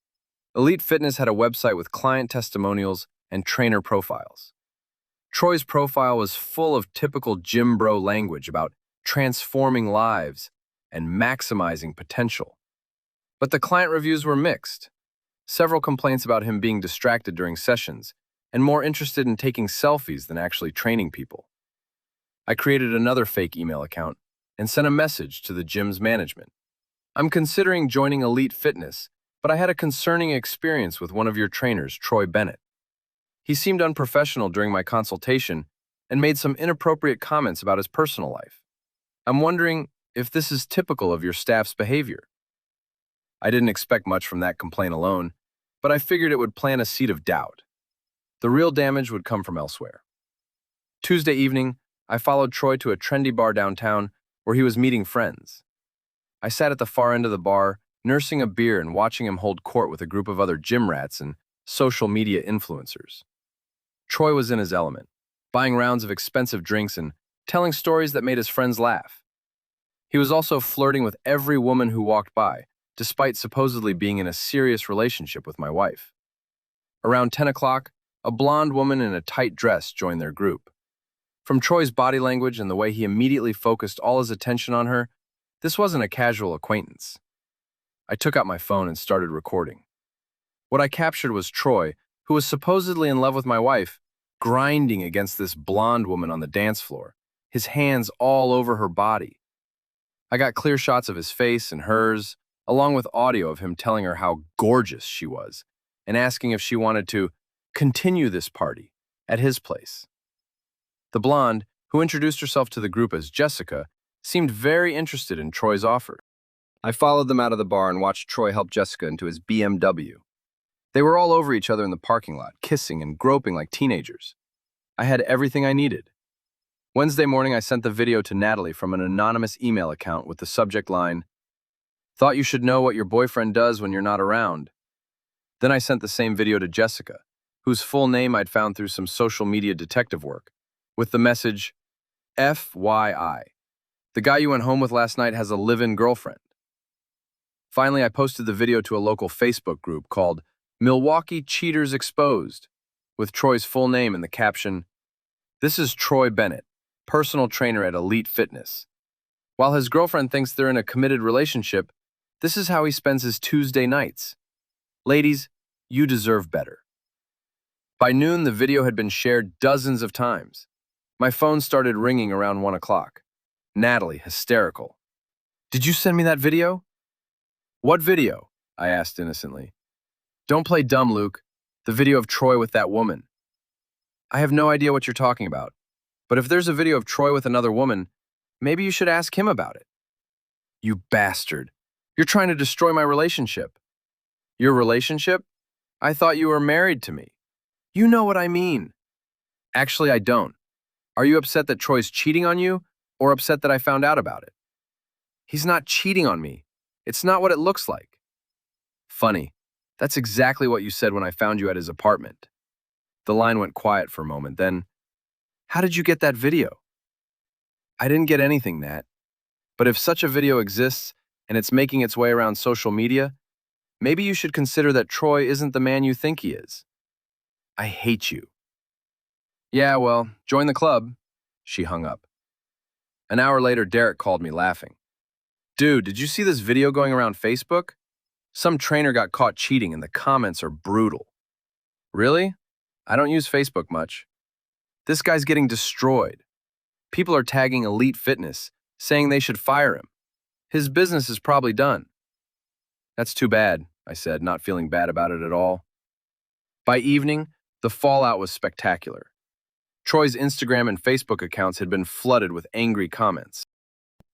Elite Fitness had a website with client testimonials and trainer profiles. Troy's profile was full of typical gym bro language about transforming lives and maximizing potential. But the client reviews were mixed. Several complaints about him being distracted during sessions and more interested in taking selfies than actually training people. I created another fake email account and sent a message to the gym's management. I'm considering joining Elite Fitness, but I had a concerning experience with one of your trainers, Troy Bennett. He seemed unprofessional during my consultation and made some inappropriate comments about his personal life. I'm wondering if this is typical of your staff's behavior. I didn't expect much from that complaint alone, but I figured it would plant a seed of doubt. The real damage would come from elsewhere. Tuesday evening, I followed Troy to a trendy bar downtown where he was meeting friends. I sat at the far end of the bar, nursing a beer and watching him hold court with a group of other gym rats and social media influencers. Troy was in his element, buying rounds of expensive drinks and telling stories that made his friends laugh. He was also flirting with every woman who walked by, despite supposedly being in a serious relationship with my wife. Around 10 o'clock, a blonde woman in a tight dress joined their group. From Troy's body language and the way he immediately focused all his attention on her, this wasn't a casual acquaintance. I took out my phone and started recording. What I captured was Troy, who was supposedly in love with my wife, grinding against this blonde woman on the dance floor, his hands all over her body. I got clear shots of his face and hers, along with audio of him telling her how gorgeous she was and asking if she wanted to continue this party at his place. The blonde, who introduced herself to the group as Jessica, seemed very interested in Troy's offer. I followed them out of the bar and watched Troy help Jessica into his BMW. They were all over each other in the parking lot, kissing and groping like teenagers. I had everything I needed. Wednesday morning, I sent the video to Natalie from an anonymous email account with the subject line, "Thought you should know what your boyfriend does when you're not around." Then I sent the same video to Jessica, whose full name I'd found through some social media detective work, with the message, FYI, the guy you went home with last night has a live-in girlfriend. Finally, I posted the video to a local Facebook group called Milwaukee Cheaters Exposed, with Troy's full name in the caption, "This is Troy Bennett, personal trainer at Elite Fitness. While his girlfriend thinks they're in a committed relationship, this is how he spends his Tuesday nights. Ladies, you deserve better." By noon, the video had been shared dozens of times. My phone started ringing around 1 o'clock. Natalie, hysterical. "Did you send me that video?" "What video?" I asked innocently. "Don't play dumb, Luke. The video of Troy with that woman." "I have no idea what you're talking about. But if there's a video of Troy with another woman, maybe you should ask him about it." "You bastard. You're trying to destroy my relationship." "Your relationship? I thought you were married to me." "You know what I mean." "Actually, I don't. Are you upset that Troy's cheating on you, or upset that I found out about it?" "He's not cheating on me. It's not what it looks like." "Funny. That's exactly what you said when I found you at his apartment." The line went quiet for a moment, then, "How did you get that video?" "I didn't get anything, Nat. But if such a video exists and it's making its way around social media, maybe you should consider that Troy isn't the man you think he is." "I hate you." "Yeah, well, join the club." She hung up. An hour later, Derek called me laughing. "Dude, did you see this video going around Facebook? Some trainer got caught cheating and the comments are brutal." "Really? I don't use Facebook much." "This guy's getting destroyed. People are tagging Elite Fitness, saying they should fire him. His business is probably done." "That's too bad," I said, not feeling bad about it at all. By evening, the fallout was spectacular. Troy's Instagram and Facebook accounts had been flooded with angry comments.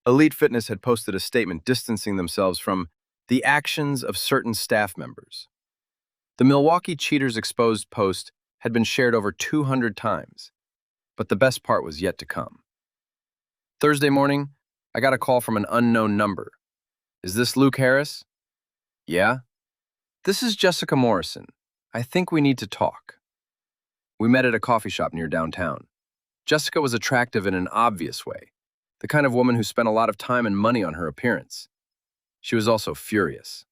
Elite Fitness had posted a statement distancing themselves from the actions of certain staff members. The Milwaukee Cheaters Exposed post had been shared over 200 times, but the best part was yet to come. Thursday morning, I got a call from an unknown number. "Is this Luke Harris?" "Yeah." "This is Jessica Morrison. I think we need to talk." We met at a coffee shop near downtown. Jessica was attractive in an obvious way, the kind of woman who spent a lot of time and money on her appearance. She was also furious.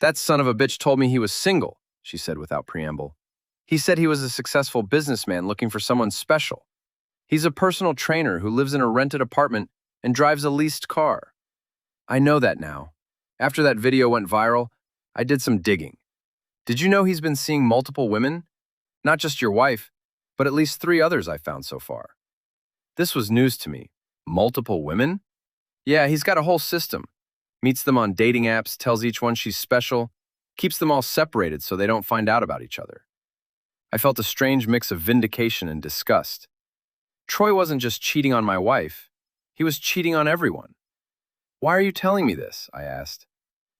"That son of a bitch told me he was single," she said without preamble. "He said he was a successful businessman looking for someone special. He's a personal trainer who lives in a rented apartment and drives a leased car." "I know that now. After that video went viral, I did some digging. Did you know he's been seeing multiple women? Not just your wife, but at least 3 others I found so far." This was news to me. Multiple women? "Yeah, he's got a whole system. Meets them on dating apps, tells each one she's special, keeps them all separated so they don't find out about each other." I felt a strange mix of vindication and disgust. Troy wasn't just cheating on my wife. He was cheating on everyone. "Why are you telling me this?" I asked.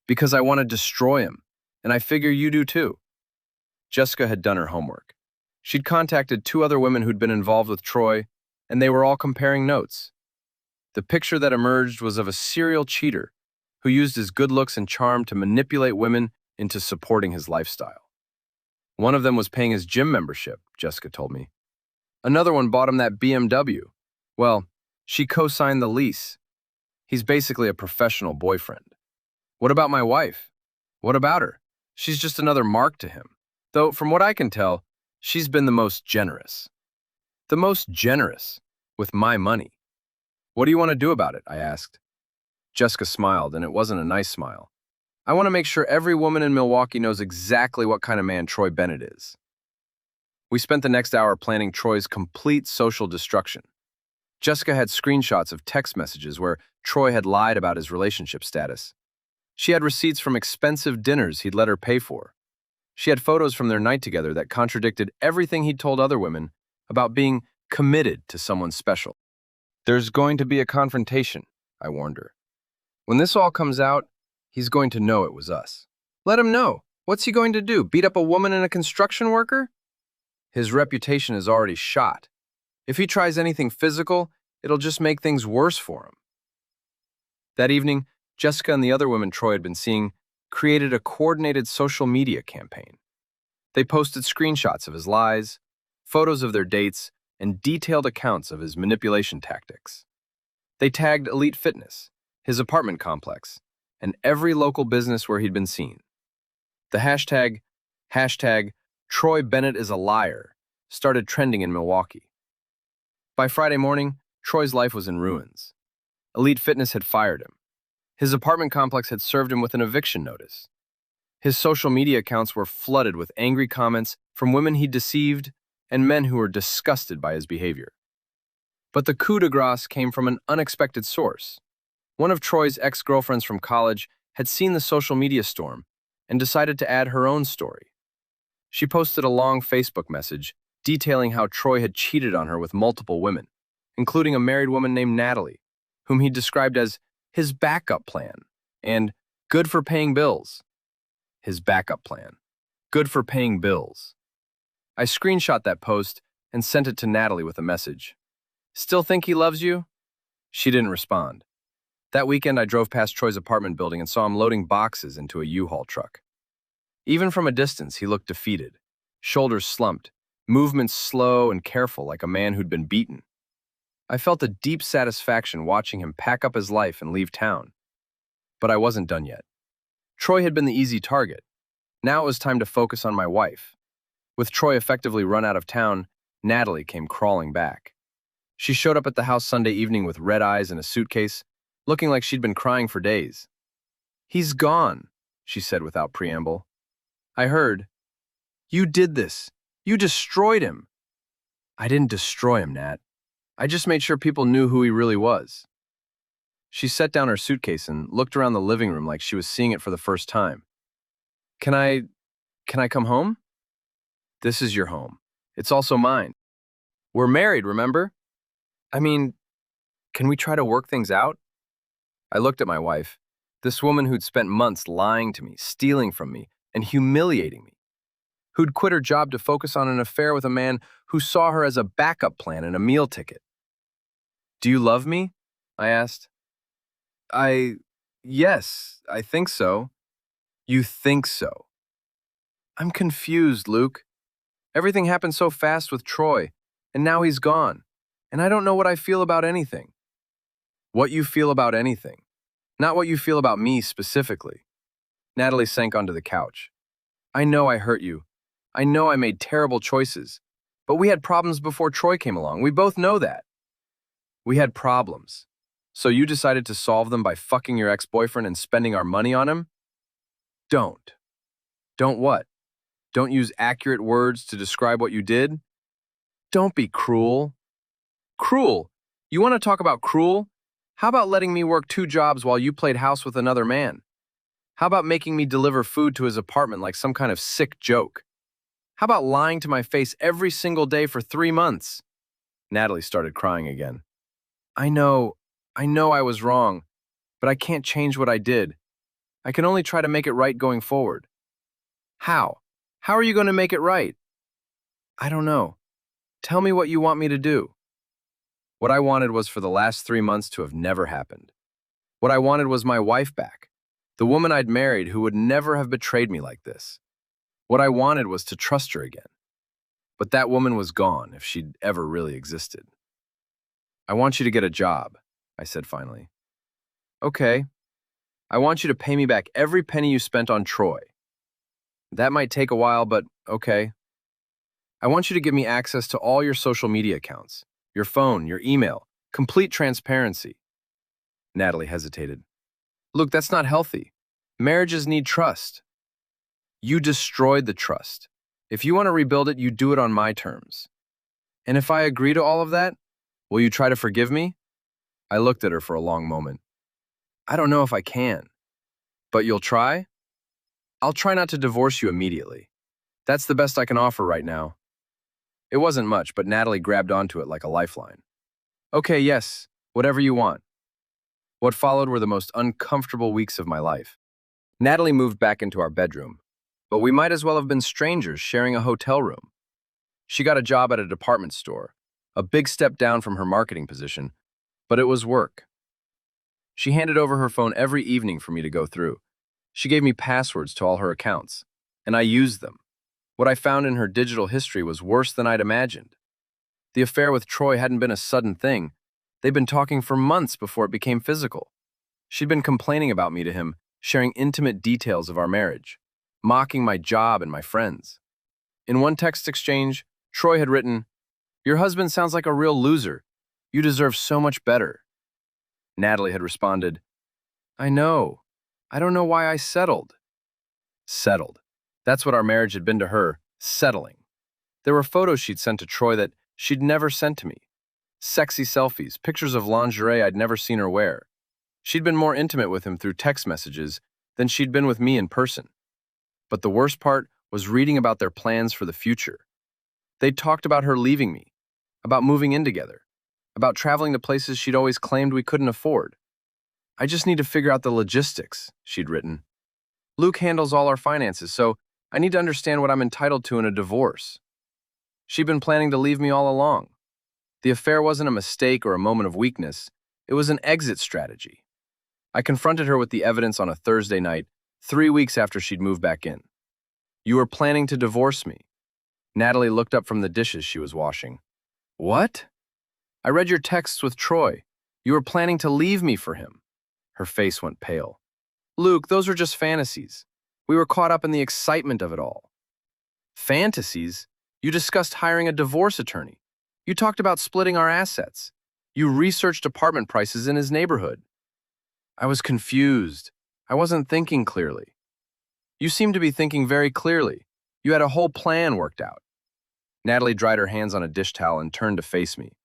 "Because I want to destroy him, and I figure you do too." Jessica had done her homework. She'd contacted 2 other women who'd been involved with Troy, and they were all comparing notes. The picture that emerged was of a serial cheater who used his good looks and charm to manipulate women into supporting his lifestyle. One of them was paying his gym membership, Jessica told me. Another one bought him that BMW. Well, she co-signed the lease. He's basically a professional boyfriend. "What about my wife? What about her? She's just another mark to him. Though, from what I can tell, she's been the most generous." "The most generous? With my money? What do you want to do about it?" I asked. Jessica smiled, and it wasn't a nice smile. "I want to make sure every woman in Milwaukee knows exactly what kind of man Troy Bennett is." We spent the next hour planning Troy's complete social destruction. Jessica had screenshots of text messages where Troy had lied about his relationship status. She had receipts from expensive dinners he'd let her pay for. She had photos from their night together that contradicted everything he'd told other women about being committed to someone special. There's going to be a confrontation, I warned her. When this all comes out, he's going to know it was us. Let him know. What's he going to do? Beat up a woman and a construction worker? His reputation is already shot. If he tries anything physical, it'll just make things worse for him. That evening, Jessica and the other women Troy had been seeing created a coordinated social media campaign. They posted screenshots of his lies, photos of their dates, and detailed accounts of his manipulation tactics. They tagged Elite Fitness, his apartment complex, and every local business where he'd been seen. The hashtag Troy Bennett is a liar started trending in Milwaukee. By Friday morning, Troy's life was in ruins. Elite Fitness had fired him. His apartment complex had served him with an eviction notice. His social media accounts were flooded with angry comments from women he'd deceived and men who were disgusted by his behavior. But the coup de grace came from an unexpected source. One of Troy's ex-girlfriends from college had seen the social media storm and decided to add her own story. She posted a long Facebook message detailing how Troy had cheated on her with multiple women, including a married woman named Natalie, whom he described as his backup plan and good for paying bills. His backup plan. Good for paying bills. I screenshot that post and sent it to Natalie with a message. Still think he loves you? She didn't respond. That weekend, I drove past Troy's apartment building and saw him loading boxes into a U-Haul truck. Even from a distance, he looked defeated, shoulders slumped, movements slow and careful like a man who'd been beaten. I felt a deep satisfaction watching him pack up his life and leave town. But I wasn't done yet. Troy had been the easy target. Now it was time to focus on my wife. With Troy effectively run out of town, Natalie came crawling back. She showed up at the house Sunday evening with red eyes and a suitcase, looking like she'd been crying for days. "He's gone," she said without preamble. "I heard. You did this. You destroyed him." "I didn't destroy him, Nat. I just made sure people knew who he really was." She set down her suitcase and looked around the living room like she was seeing it for the first time. Can I come home?" "This is your home. It's also mine. We're married, remember? I mean, can we try to work things out?" I looked at my wife, this woman who'd spent months lying to me, stealing from me, and humiliating me, who'd quit her job to focus on an affair with a man who saw her as a backup plan and a meal ticket. "Do you love me?" I asked. Yes, I think so." "You think so?" "I'm confused, Luke. Everything happened so fast with Troy, and now he's gone, and I don't know what I feel about anything." "What you feel about anything, not what you feel about me specifically." Natalie sank onto the couch. "I know I hurt you. I know I made terrible choices, but we had problems before Troy came along. We both know that." "We had problems. So you decided to solve them by fucking your ex-boyfriend and spending our money on him?" "Don't." "Don't what? Don't use accurate words to describe what you did?" "Don't be cruel." "Cruel? You want to talk about cruel? How about letting me work 2 jobs while you played house with another man? How about making me deliver food to his apartment like some kind of sick joke? How about lying to my face every single day for 3 months?" Natalie started crying again. I know I was wrong, but I can't change what I did. I can only try to make it right going forward." "How? How are you going to make it right?" "I don't know. Tell me what you want me to do." What I wanted was for the last 3 months to have never happened. What I wanted was my wife back, the woman I'd married who would never have betrayed me like this. What I wanted was to trust her again. But that woman was gone if she'd ever really existed. "I want you to get a job," I said finally. "Okay. I want you to pay me back every penny you spent on Troy. That might take a while, but okay. I want you to give me access to all your social media accounts, your phone, your email, complete transparency." Natalie hesitated. "Look, that's not healthy. Marriages need trust." "You destroyed the trust. If you want to rebuild it, you do it on my terms." "And if I agree to all of that, will you try to forgive me?" I looked at her for a long moment. "I don't know if I can." "But you'll try?" "I'll try not to divorce you immediately. That's the best I can offer right now." It wasn't much, but Natalie grabbed onto it like a lifeline. "Okay, yes, Whatever you want. What followed were the most uncomfortable weeks of my life. Natalie moved back into our bedroom, but we might as well have been strangers sharing a hotel room. She got a job at a department store, a big step down from her marketing position, but it was work. She handed over her phone every evening for me to go through. She gave me passwords to all her accounts, and I used them. What I found in her digital history was worse than I'd imagined. The affair with Troy hadn't been a sudden thing. They'd been talking for months before it became physical. She'd been complaining about me to him, sharing intimate details of our marriage, mocking my job and my friends. In one text exchange, Troy had written, "Your husband sounds like a real loser. You deserve so much better." Natalie had responded, "I know. I don't know why I settled." Settled. That's what our marriage had been to her, settling. There were photos she'd sent to Troy that she'd never sent to me. Sexy selfies, pictures of lingerie I'd never seen her wear. She'd been more intimate with him through text messages than she'd been with me in person. But the worst part was reading about their plans for the future. They'd talked about her leaving me, about moving in together, about traveling to places she'd always claimed we couldn't afford. "I just need to figure out the logistics," she'd written. "Luke handles all our finances, so I need to understand what I'm entitled to in a divorce." She'd been planning to leave me all along. The affair wasn't a mistake or a moment of weakness. It was an exit strategy. I confronted her with the evidence on a Thursday night, 3 weeks after she'd moved back in. "You were planning to divorce me." Natalie looked up from the dishes she was washing. "What?" "I read your texts with Troy. You were planning to leave me for him." Her face went pale. "Luke, those are just fantasies. We were caught up in the excitement of it all." "Fantasies? You discussed hiring a divorce attorney. You talked about splitting our assets. You researched apartment prices in his neighborhood." I was confused. I wasn't thinking clearly. "You seemed to be thinking very clearly. You had a whole plan worked out." Natalie dried her hands on a dish towel and turned to face me.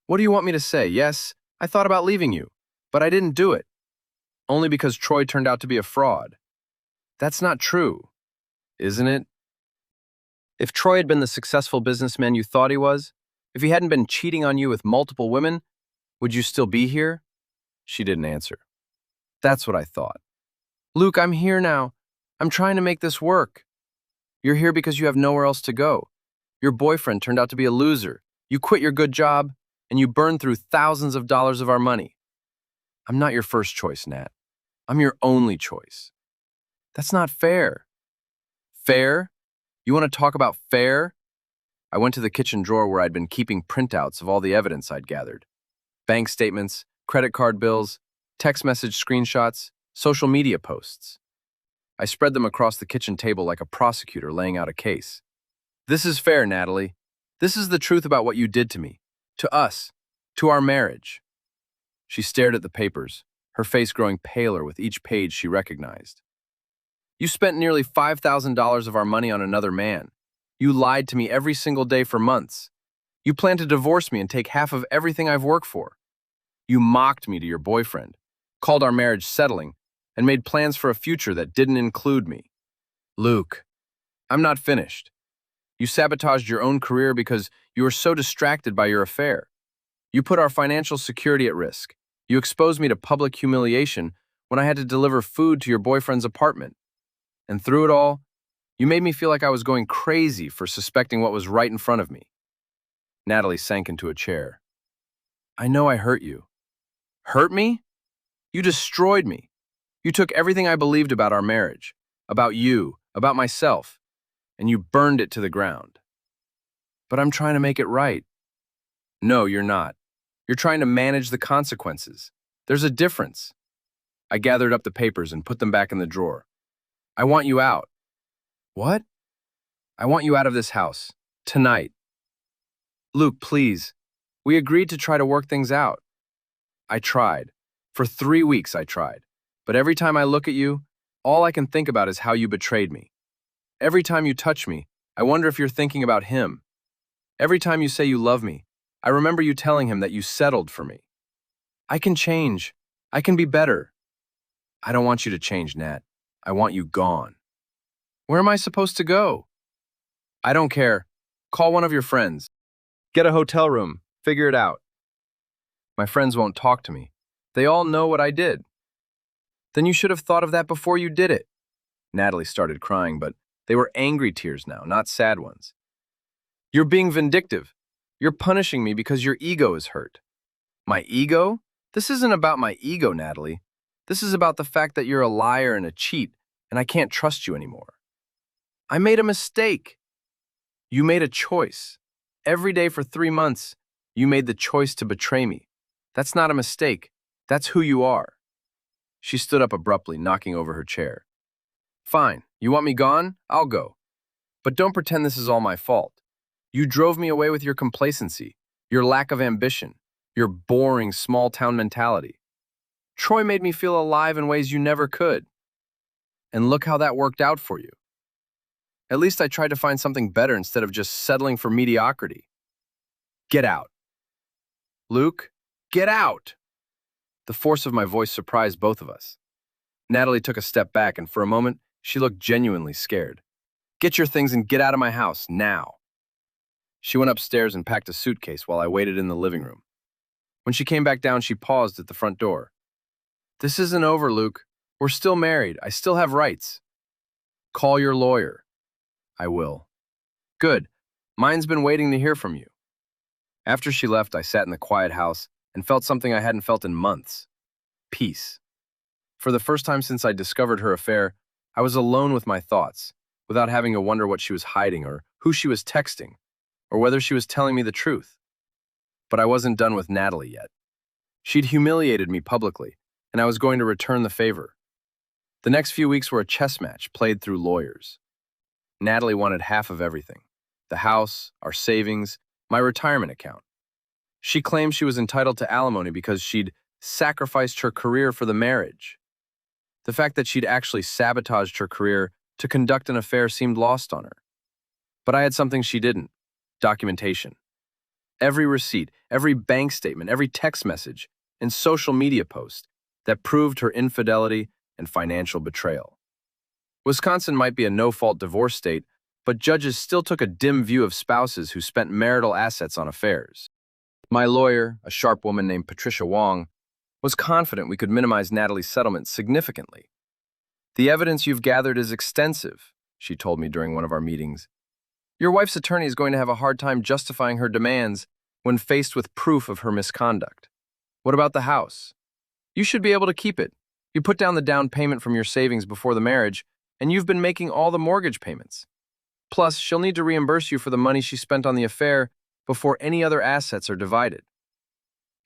"What do you want me to say? Yes, I thought about leaving you, but I didn't do it. Only because Troy turned out to be a fraud." "That's not true, isn't it? If Troy had been the successful businessman you thought he was, if he hadn't been cheating on you with multiple women, would you still be here?" She didn't answer. "That's what I thought." "Luke, I'm here now. I'm trying to make this work." "You're here because you have nowhere else to go. Your boyfriend turned out to be a loser. You quit your good job, and you burned through thousands of dollars of our money." "I'm not your first choice, Nat. I'm your only choice." "That's not fair." "Fair? You want to talk about fair?" I went to the kitchen drawer where I'd been keeping printouts of all the evidence I'd gathered. Bank statements, credit card bills, text message screenshots, social media posts. I spread them across the kitchen table like a prosecutor laying out a case. "This is fair, Natalie. This is the truth about what you did to me, to us, to our marriage." She stared at the papers, her face growing paler with each page she recognized. "You spent nearly $5,000 of our money on another man. You lied to me every single day for months. You planned to divorce me and take half of everything I've worked for. You mocked me to your boyfriend, called our marriage settling, and made plans for a future that didn't include me. Luke, I'm not finished. You sabotaged your own career because you were so distracted by your affair. You put our financial security at risk. You exposed me to public humiliation when I had to deliver food to your boyfriend's apartment. And through it all, you made me feel like I was going crazy for suspecting what was right in front of me." Natalie sank into a chair. "I know I hurt you." "Hurt me? You destroyed me. You took everything I believed about our marriage, about you, about myself, and you burned it to the ground." "But I'm trying to make it right." "No, you're not. You're trying to manage the consequences. There's a difference." I gathered up the papers and put them back in the drawer. "I want you out." "What?" "I want you out of this house. Tonight." "Luke, please. We agreed to try to work things out." "I tried. For 3 weeks I tried. But every time I look at you, all I can think about is how you betrayed me. Every time you touch me, I wonder if you're thinking about him. Every time you say you love me, I remember you telling him that you settled for me. I can change. I can be better." "I don't want you to change, Nat. I want you gone." "Where am I supposed to go?" "I don't care. Call one of your friends. Get a hotel room. Figure it out." My friends won't talk to me. They all know what I did. Then you should have thought of that before you did it. Natalie started crying, but they were angry tears now, not sad ones. You're being vindictive. You're punishing me because your ego is hurt. My ego? This isn't about my ego, Natalie. This is about the fact that you're a liar and a cheat, and I can't trust you anymore. I made a mistake. You made a choice. Every day for 3 months, you made the choice to betray me. That's not a mistake. That's who you are. She stood up abruptly, knocking over her chair. Fine, you want me gone? I'll go. But don't pretend this is all my fault. You drove me away with your complacency, your lack of ambition, your boring small-town mentality. Troy made me feel alive in ways you never could. And look how that worked out for you. At least I tried to find something better instead of just settling for mediocrity. Get out. Luke, get out! The force of my voice surprised both of us. Natalie took a step back, and for a moment, she looked genuinely scared. Get your things and get out of my house, now. She went upstairs and packed a suitcase while I waited in the living room. When she came back down, she paused at the front door. This isn't over, Luke. We're still married. I still have rights. Call your lawyer. I will. Good. Mine's been waiting to hear from you. After she left, I sat in the quiet house and felt something I hadn't felt in months. Peace. For the first time since I discovered her affair, I was alone with my thoughts, without having to wonder what she was hiding or who she was texting, or whether she was telling me the truth. But I wasn't done with Natalie yet. She'd humiliated me publicly, and I was going to return the favor. The next few weeks were a chess match played through lawyers. Natalie wanted half of everything: the house, our savings, my retirement account. She claimed she was entitled to alimony because she'd sacrificed her career for the marriage. The fact that she'd actually sabotaged her career to conduct an affair seemed lost on her. But I had something she didn't: documentation. Every receipt, every bank statement, every text message, and social media post that proved her infidelity and financial betrayal. Wisconsin might be a no-fault divorce state, but judges still took a dim view of spouses who spent marital assets on affairs. My lawyer, a sharp woman named Patricia Wong, was confident we could minimize Natalie's settlement significantly. The evidence you've gathered is extensive, she told me during one of our meetings. Your wife's attorney is going to have a hard time justifying her demands when faced with proof of her misconduct. What about the house? You should be able to keep it. You put down the down payment from your savings before the marriage, and you've been making all the mortgage payments. Plus, she'll need to reimburse you for the money she spent on the affair before any other assets are divided.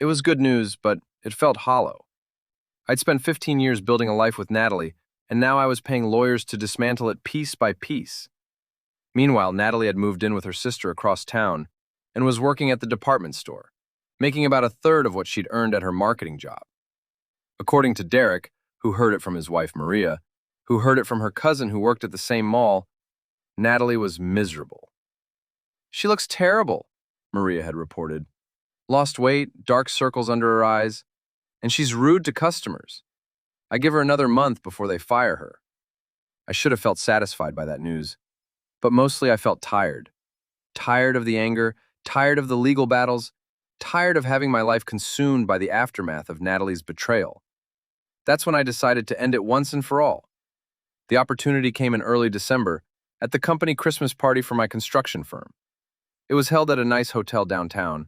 It was good news, but it felt hollow. I'd spent 15 years building a life with Natalie, and now I was paying lawyers to dismantle it piece by piece. Meanwhile, Natalie had moved in with her sister across town and was working at the department store, making about a third of what she'd earned at her marketing job. According to Derek, who heard it from his wife Maria, who heard it from her cousin who worked at the same mall, Natalie was miserable. She looks terrible, Maria had reported. Lost weight, dark circles under her eyes, and she's rude to customers. I give her another month before they fire her. I should have felt satisfied by that news, but mostly I felt tired. Tired of the anger, tired of the legal battles, tired of having my life consumed by the aftermath of Natalie's betrayal. That's when I decided to end it once and for all. The opportunity came in early December at the company Christmas party for my construction firm. It was held at a nice hotel downtown,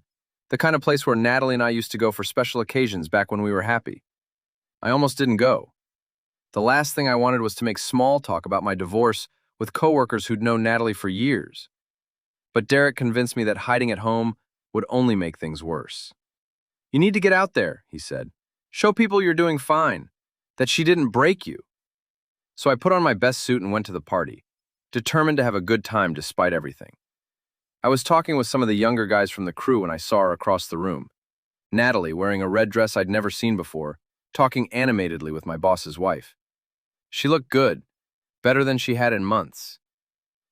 the kind of place where Natalie and I used to go for special occasions back when we were happy. I almost didn't go. The last thing I wanted was to make small talk about my divorce with coworkers who'd known Natalie for years. But Derek convinced me that hiding at home would only make things worse. You need to get out there, he said. Show people you're doing fine, that she didn't break you. So I put on my best suit and went to the party, determined to have a good time despite everything. I was talking with some of the younger guys from the crew when I saw her across the room. Natalie, wearing a red dress I'd never seen before, talking animatedly with my boss's wife. She looked good, better than she had in months.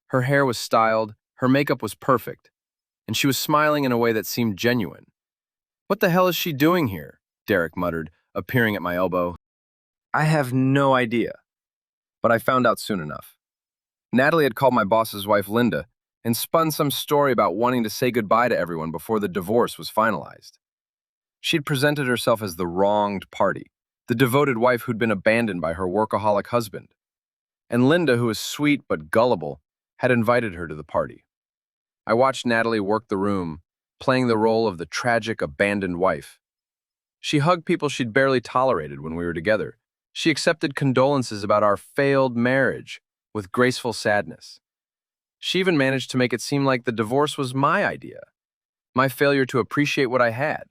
Her hair was styled, her makeup was perfect, and she was smiling in a way that seemed genuine. What the hell is she doing here? Derek muttered, appearing at my elbow. I have no idea. But I found out soon enough. Natalie had called my boss's wife Linda and spun some story about wanting to say goodbye to everyone before the divorce was finalized. She'd presented herself as the wronged party, the devoted wife who'd been abandoned by her workaholic husband. And Linda, who was sweet but gullible, had invited her to the party. I watched Natalie work the room, playing the role of the tragic, abandoned wife. She hugged people she'd barely tolerated when we were together. She accepted condolences about our failed marriage with graceful sadness. She even managed to make it seem like the divorce was my idea, my failure to appreciate what I had.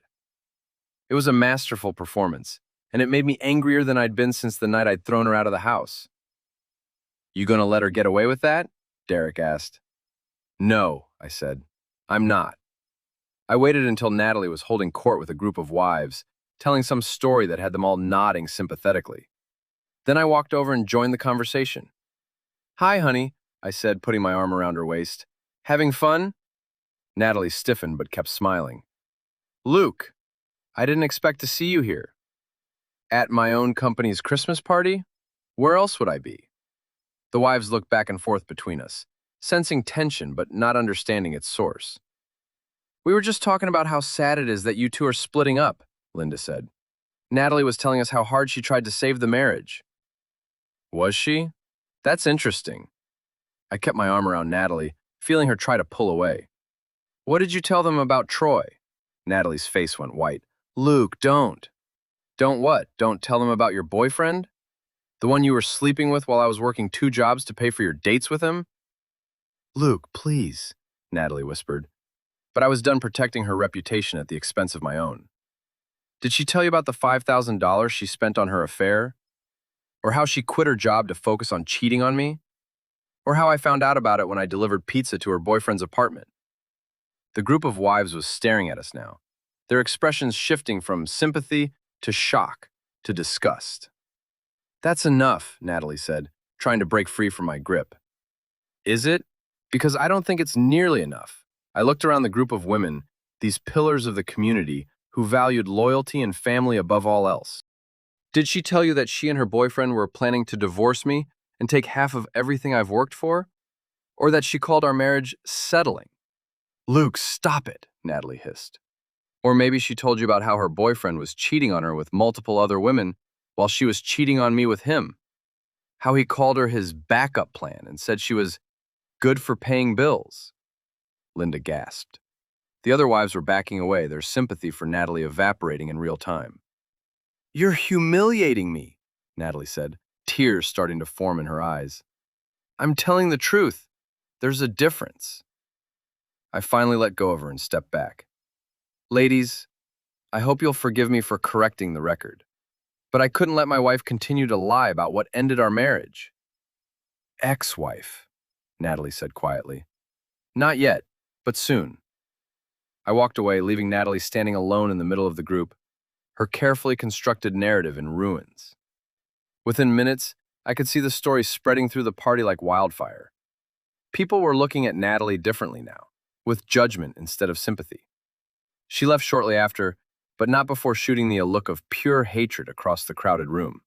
It was a masterful performance, and it made me angrier than I'd been since the night I'd thrown her out of the house. "You gonna let her get away with that?" Derek asked. "No," I said. "I'm not." I waited until Natalie was holding court with a group of wives, telling some story that had them all nodding sympathetically. Then I walked over and joined the conversation. "Hi, honey," I said, putting my arm around her waist. "Having fun?" Natalie stiffened but kept smiling. "Luke, I didn't expect to see you here." "At my own company's Christmas party? Where else would I be?" The wives looked back and forth between us, sensing tension but not understanding its source. "We were just talking about how sad it is that you two are splitting up," Linda said. "Natalie was telling us how hard she tried to save the marriage." "Was she? That's interesting." I kept my arm around Natalie, feeling her try to pull away. "What did you tell them about Troy?" Natalie's face went white. "Luke, don't." "Don't what? Don't tell them about your boyfriend? The one you were sleeping with while I was working 2 jobs to pay for your dates with him?" "Luke, please," Natalie whispered. But I was done protecting her reputation at the expense of my own. "Did she tell you about the $5,000 she spent on her affair? Or how she quit her job to focus on cheating on me? Or how I found out about it when I delivered pizza to her boyfriend's apartment?" The group of wives was staring at us now, their expressions shifting from sympathy to shock to disgust. "That's enough," Natalie said, trying to break free from my grip. "Is it? Because I don't think it's nearly enough." I looked around the group of women, these pillars of the community who valued loyalty and family above all else. "Did she tell you that she and her boyfriend were planning to divorce me and take half of everything I've worked for? Or that she called our marriage settling?" "Luke, stop it," Natalie hissed. "Or maybe she told you about how her boyfriend was cheating on her with multiple other women while she was cheating on me with him. How he called her his backup plan and said she was good for paying bills." Linda gasped. The other wives were backing away, their sympathy for Natalie evaporating in real time. "You're humiliating me," Natalie said, tears starting to form in her eyes. "I'm telling the truth. There's a difference." I finally let go of her and stepped back. "Ladies, I hope you'll forgive me for correcting the record, but I couldn't let my wife continue to lie about what ended our marriage." "Ex-wife," Natalie said quietly. "Not yet, but soon." I walked away, leaving Natalie standing alone in the middle of the group, her carefully constructed narrative in ruins. Within minutes, I could see the story spreading through the party like wildfire. People were looking at Natalie differently now, with judgment instead of sympathy. She left shortly after, but not before shooting me a look of pure hatred across the crowded room.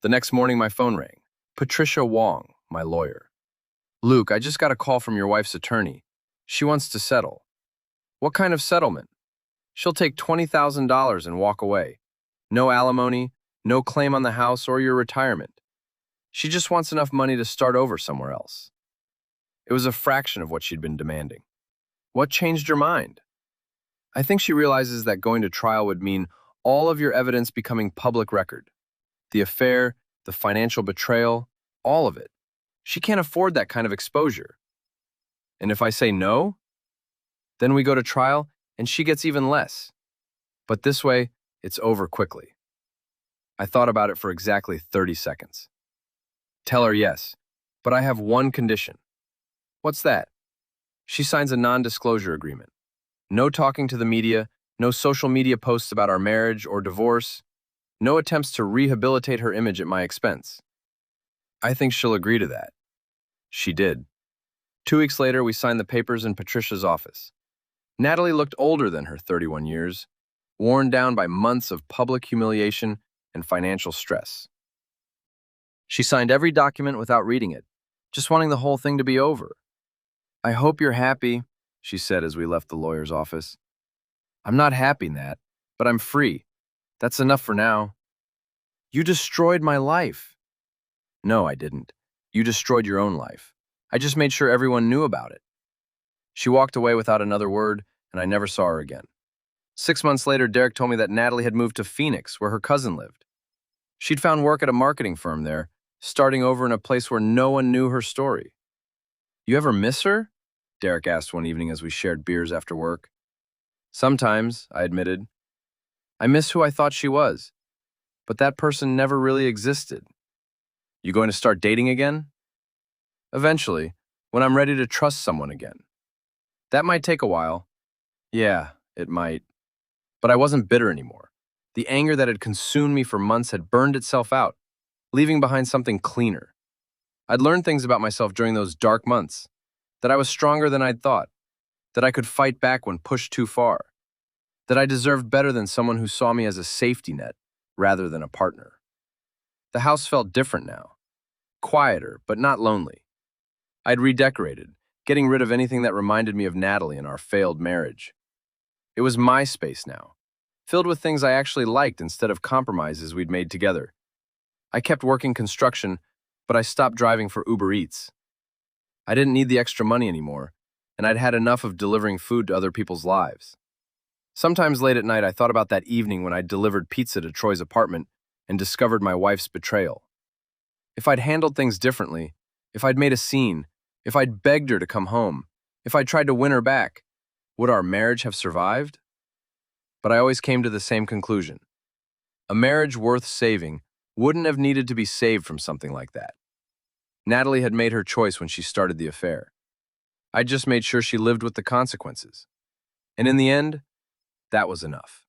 The next morning, my phone rang. Patricia Wong, my lawyer. "Luke, I just got a call from your wife's attorney. She wants to settle." "What kind of settlement?" "She'll take $20,000 and walk away. No alimony, no claim on the house or your retirement. She just wants enough money to start over somewhere else." It was a fraction of what she'd been demanding. "What changed your mind?" "I think she realizes that going to trial would mean all of your evidence becoming public record. The affair, the financial betrayal, all of it. She can't afford that kind of exposure. And if I say no, then we go to trial and she gets even less. But this way, it's over quickly." I thought about it for exactly 30 seconds. "Tell her yes, but I have one condition." "What's that?" "She signs a non-disclosure agreement. No talking to the media, no social media posts about our marriage or divorce, no attempts to rehabilitate her image at my expense." "I think she'll agree to that." She did. 2 weeks later, we signed the papers in Patricia's office. Natalie looked older than her 31 years, worn down by months of public humiliation and financial stress. She signed every document without reading it, just wanting the whole thing to be over. "I hope you're happy," she said as we left the lawyer's office. "I'm not happy, Nat, but I'm free. That's enough for now. You destroyed my life. No, I didn't. You destroyed your own life. I just made sure everyone knew about it. She walked away without another word, and I never saw her again. 6 months later, Derek told me that Natalie had moved to Phoenix, where her cousin lived. She'd found work at a marketing firm there, starting over in a place where no one knew her story. You ever miss her? Derek asked one evening as we shared beers after work. Sometimes, I admitted. I miss who I thought she was, but that person never really existed. You going to start dating again? Eventually, when I'm ready to trust someone again. That might take a while. Yeah, it might. But I wasn't bitter anymore. The anger that had consumed me for months had burned itself out, leaving behind something cleaner. I'd learned things about myself during those dark months, that I was stronger than I'd thought, that I could fight back when pushed too far, that I deserved better than someone who saw me as a safety net rather than a partner. The house felt different now, quieter but not lonely. I'd redecorated, getting rid of anything that reminded me of Natalie and our failed marriage. It was my space now, filled with things I actually liked instead of compromises we'd made together. I kept working construction, but I stopped driving for Uber Eats. I didn't need the extra money anymore, and I'd had enough of delivering food to other people's lives. Sometimes late at night, I thought about that evening when I delivered pizza to Troy's apartment and discovered my wife's betrayal. If I'd handled things differently, if I'd made a scene, if I'd begged her to come home, if I'd tried to win her back, would our marriage have survived? But I always came to the same conclusion. A marriage worth saving wouldn't have needed to be saved from something like that. Natalie had made her choice when she started the affair. I just made sure she lived with the consequences. And in the end, that was enough.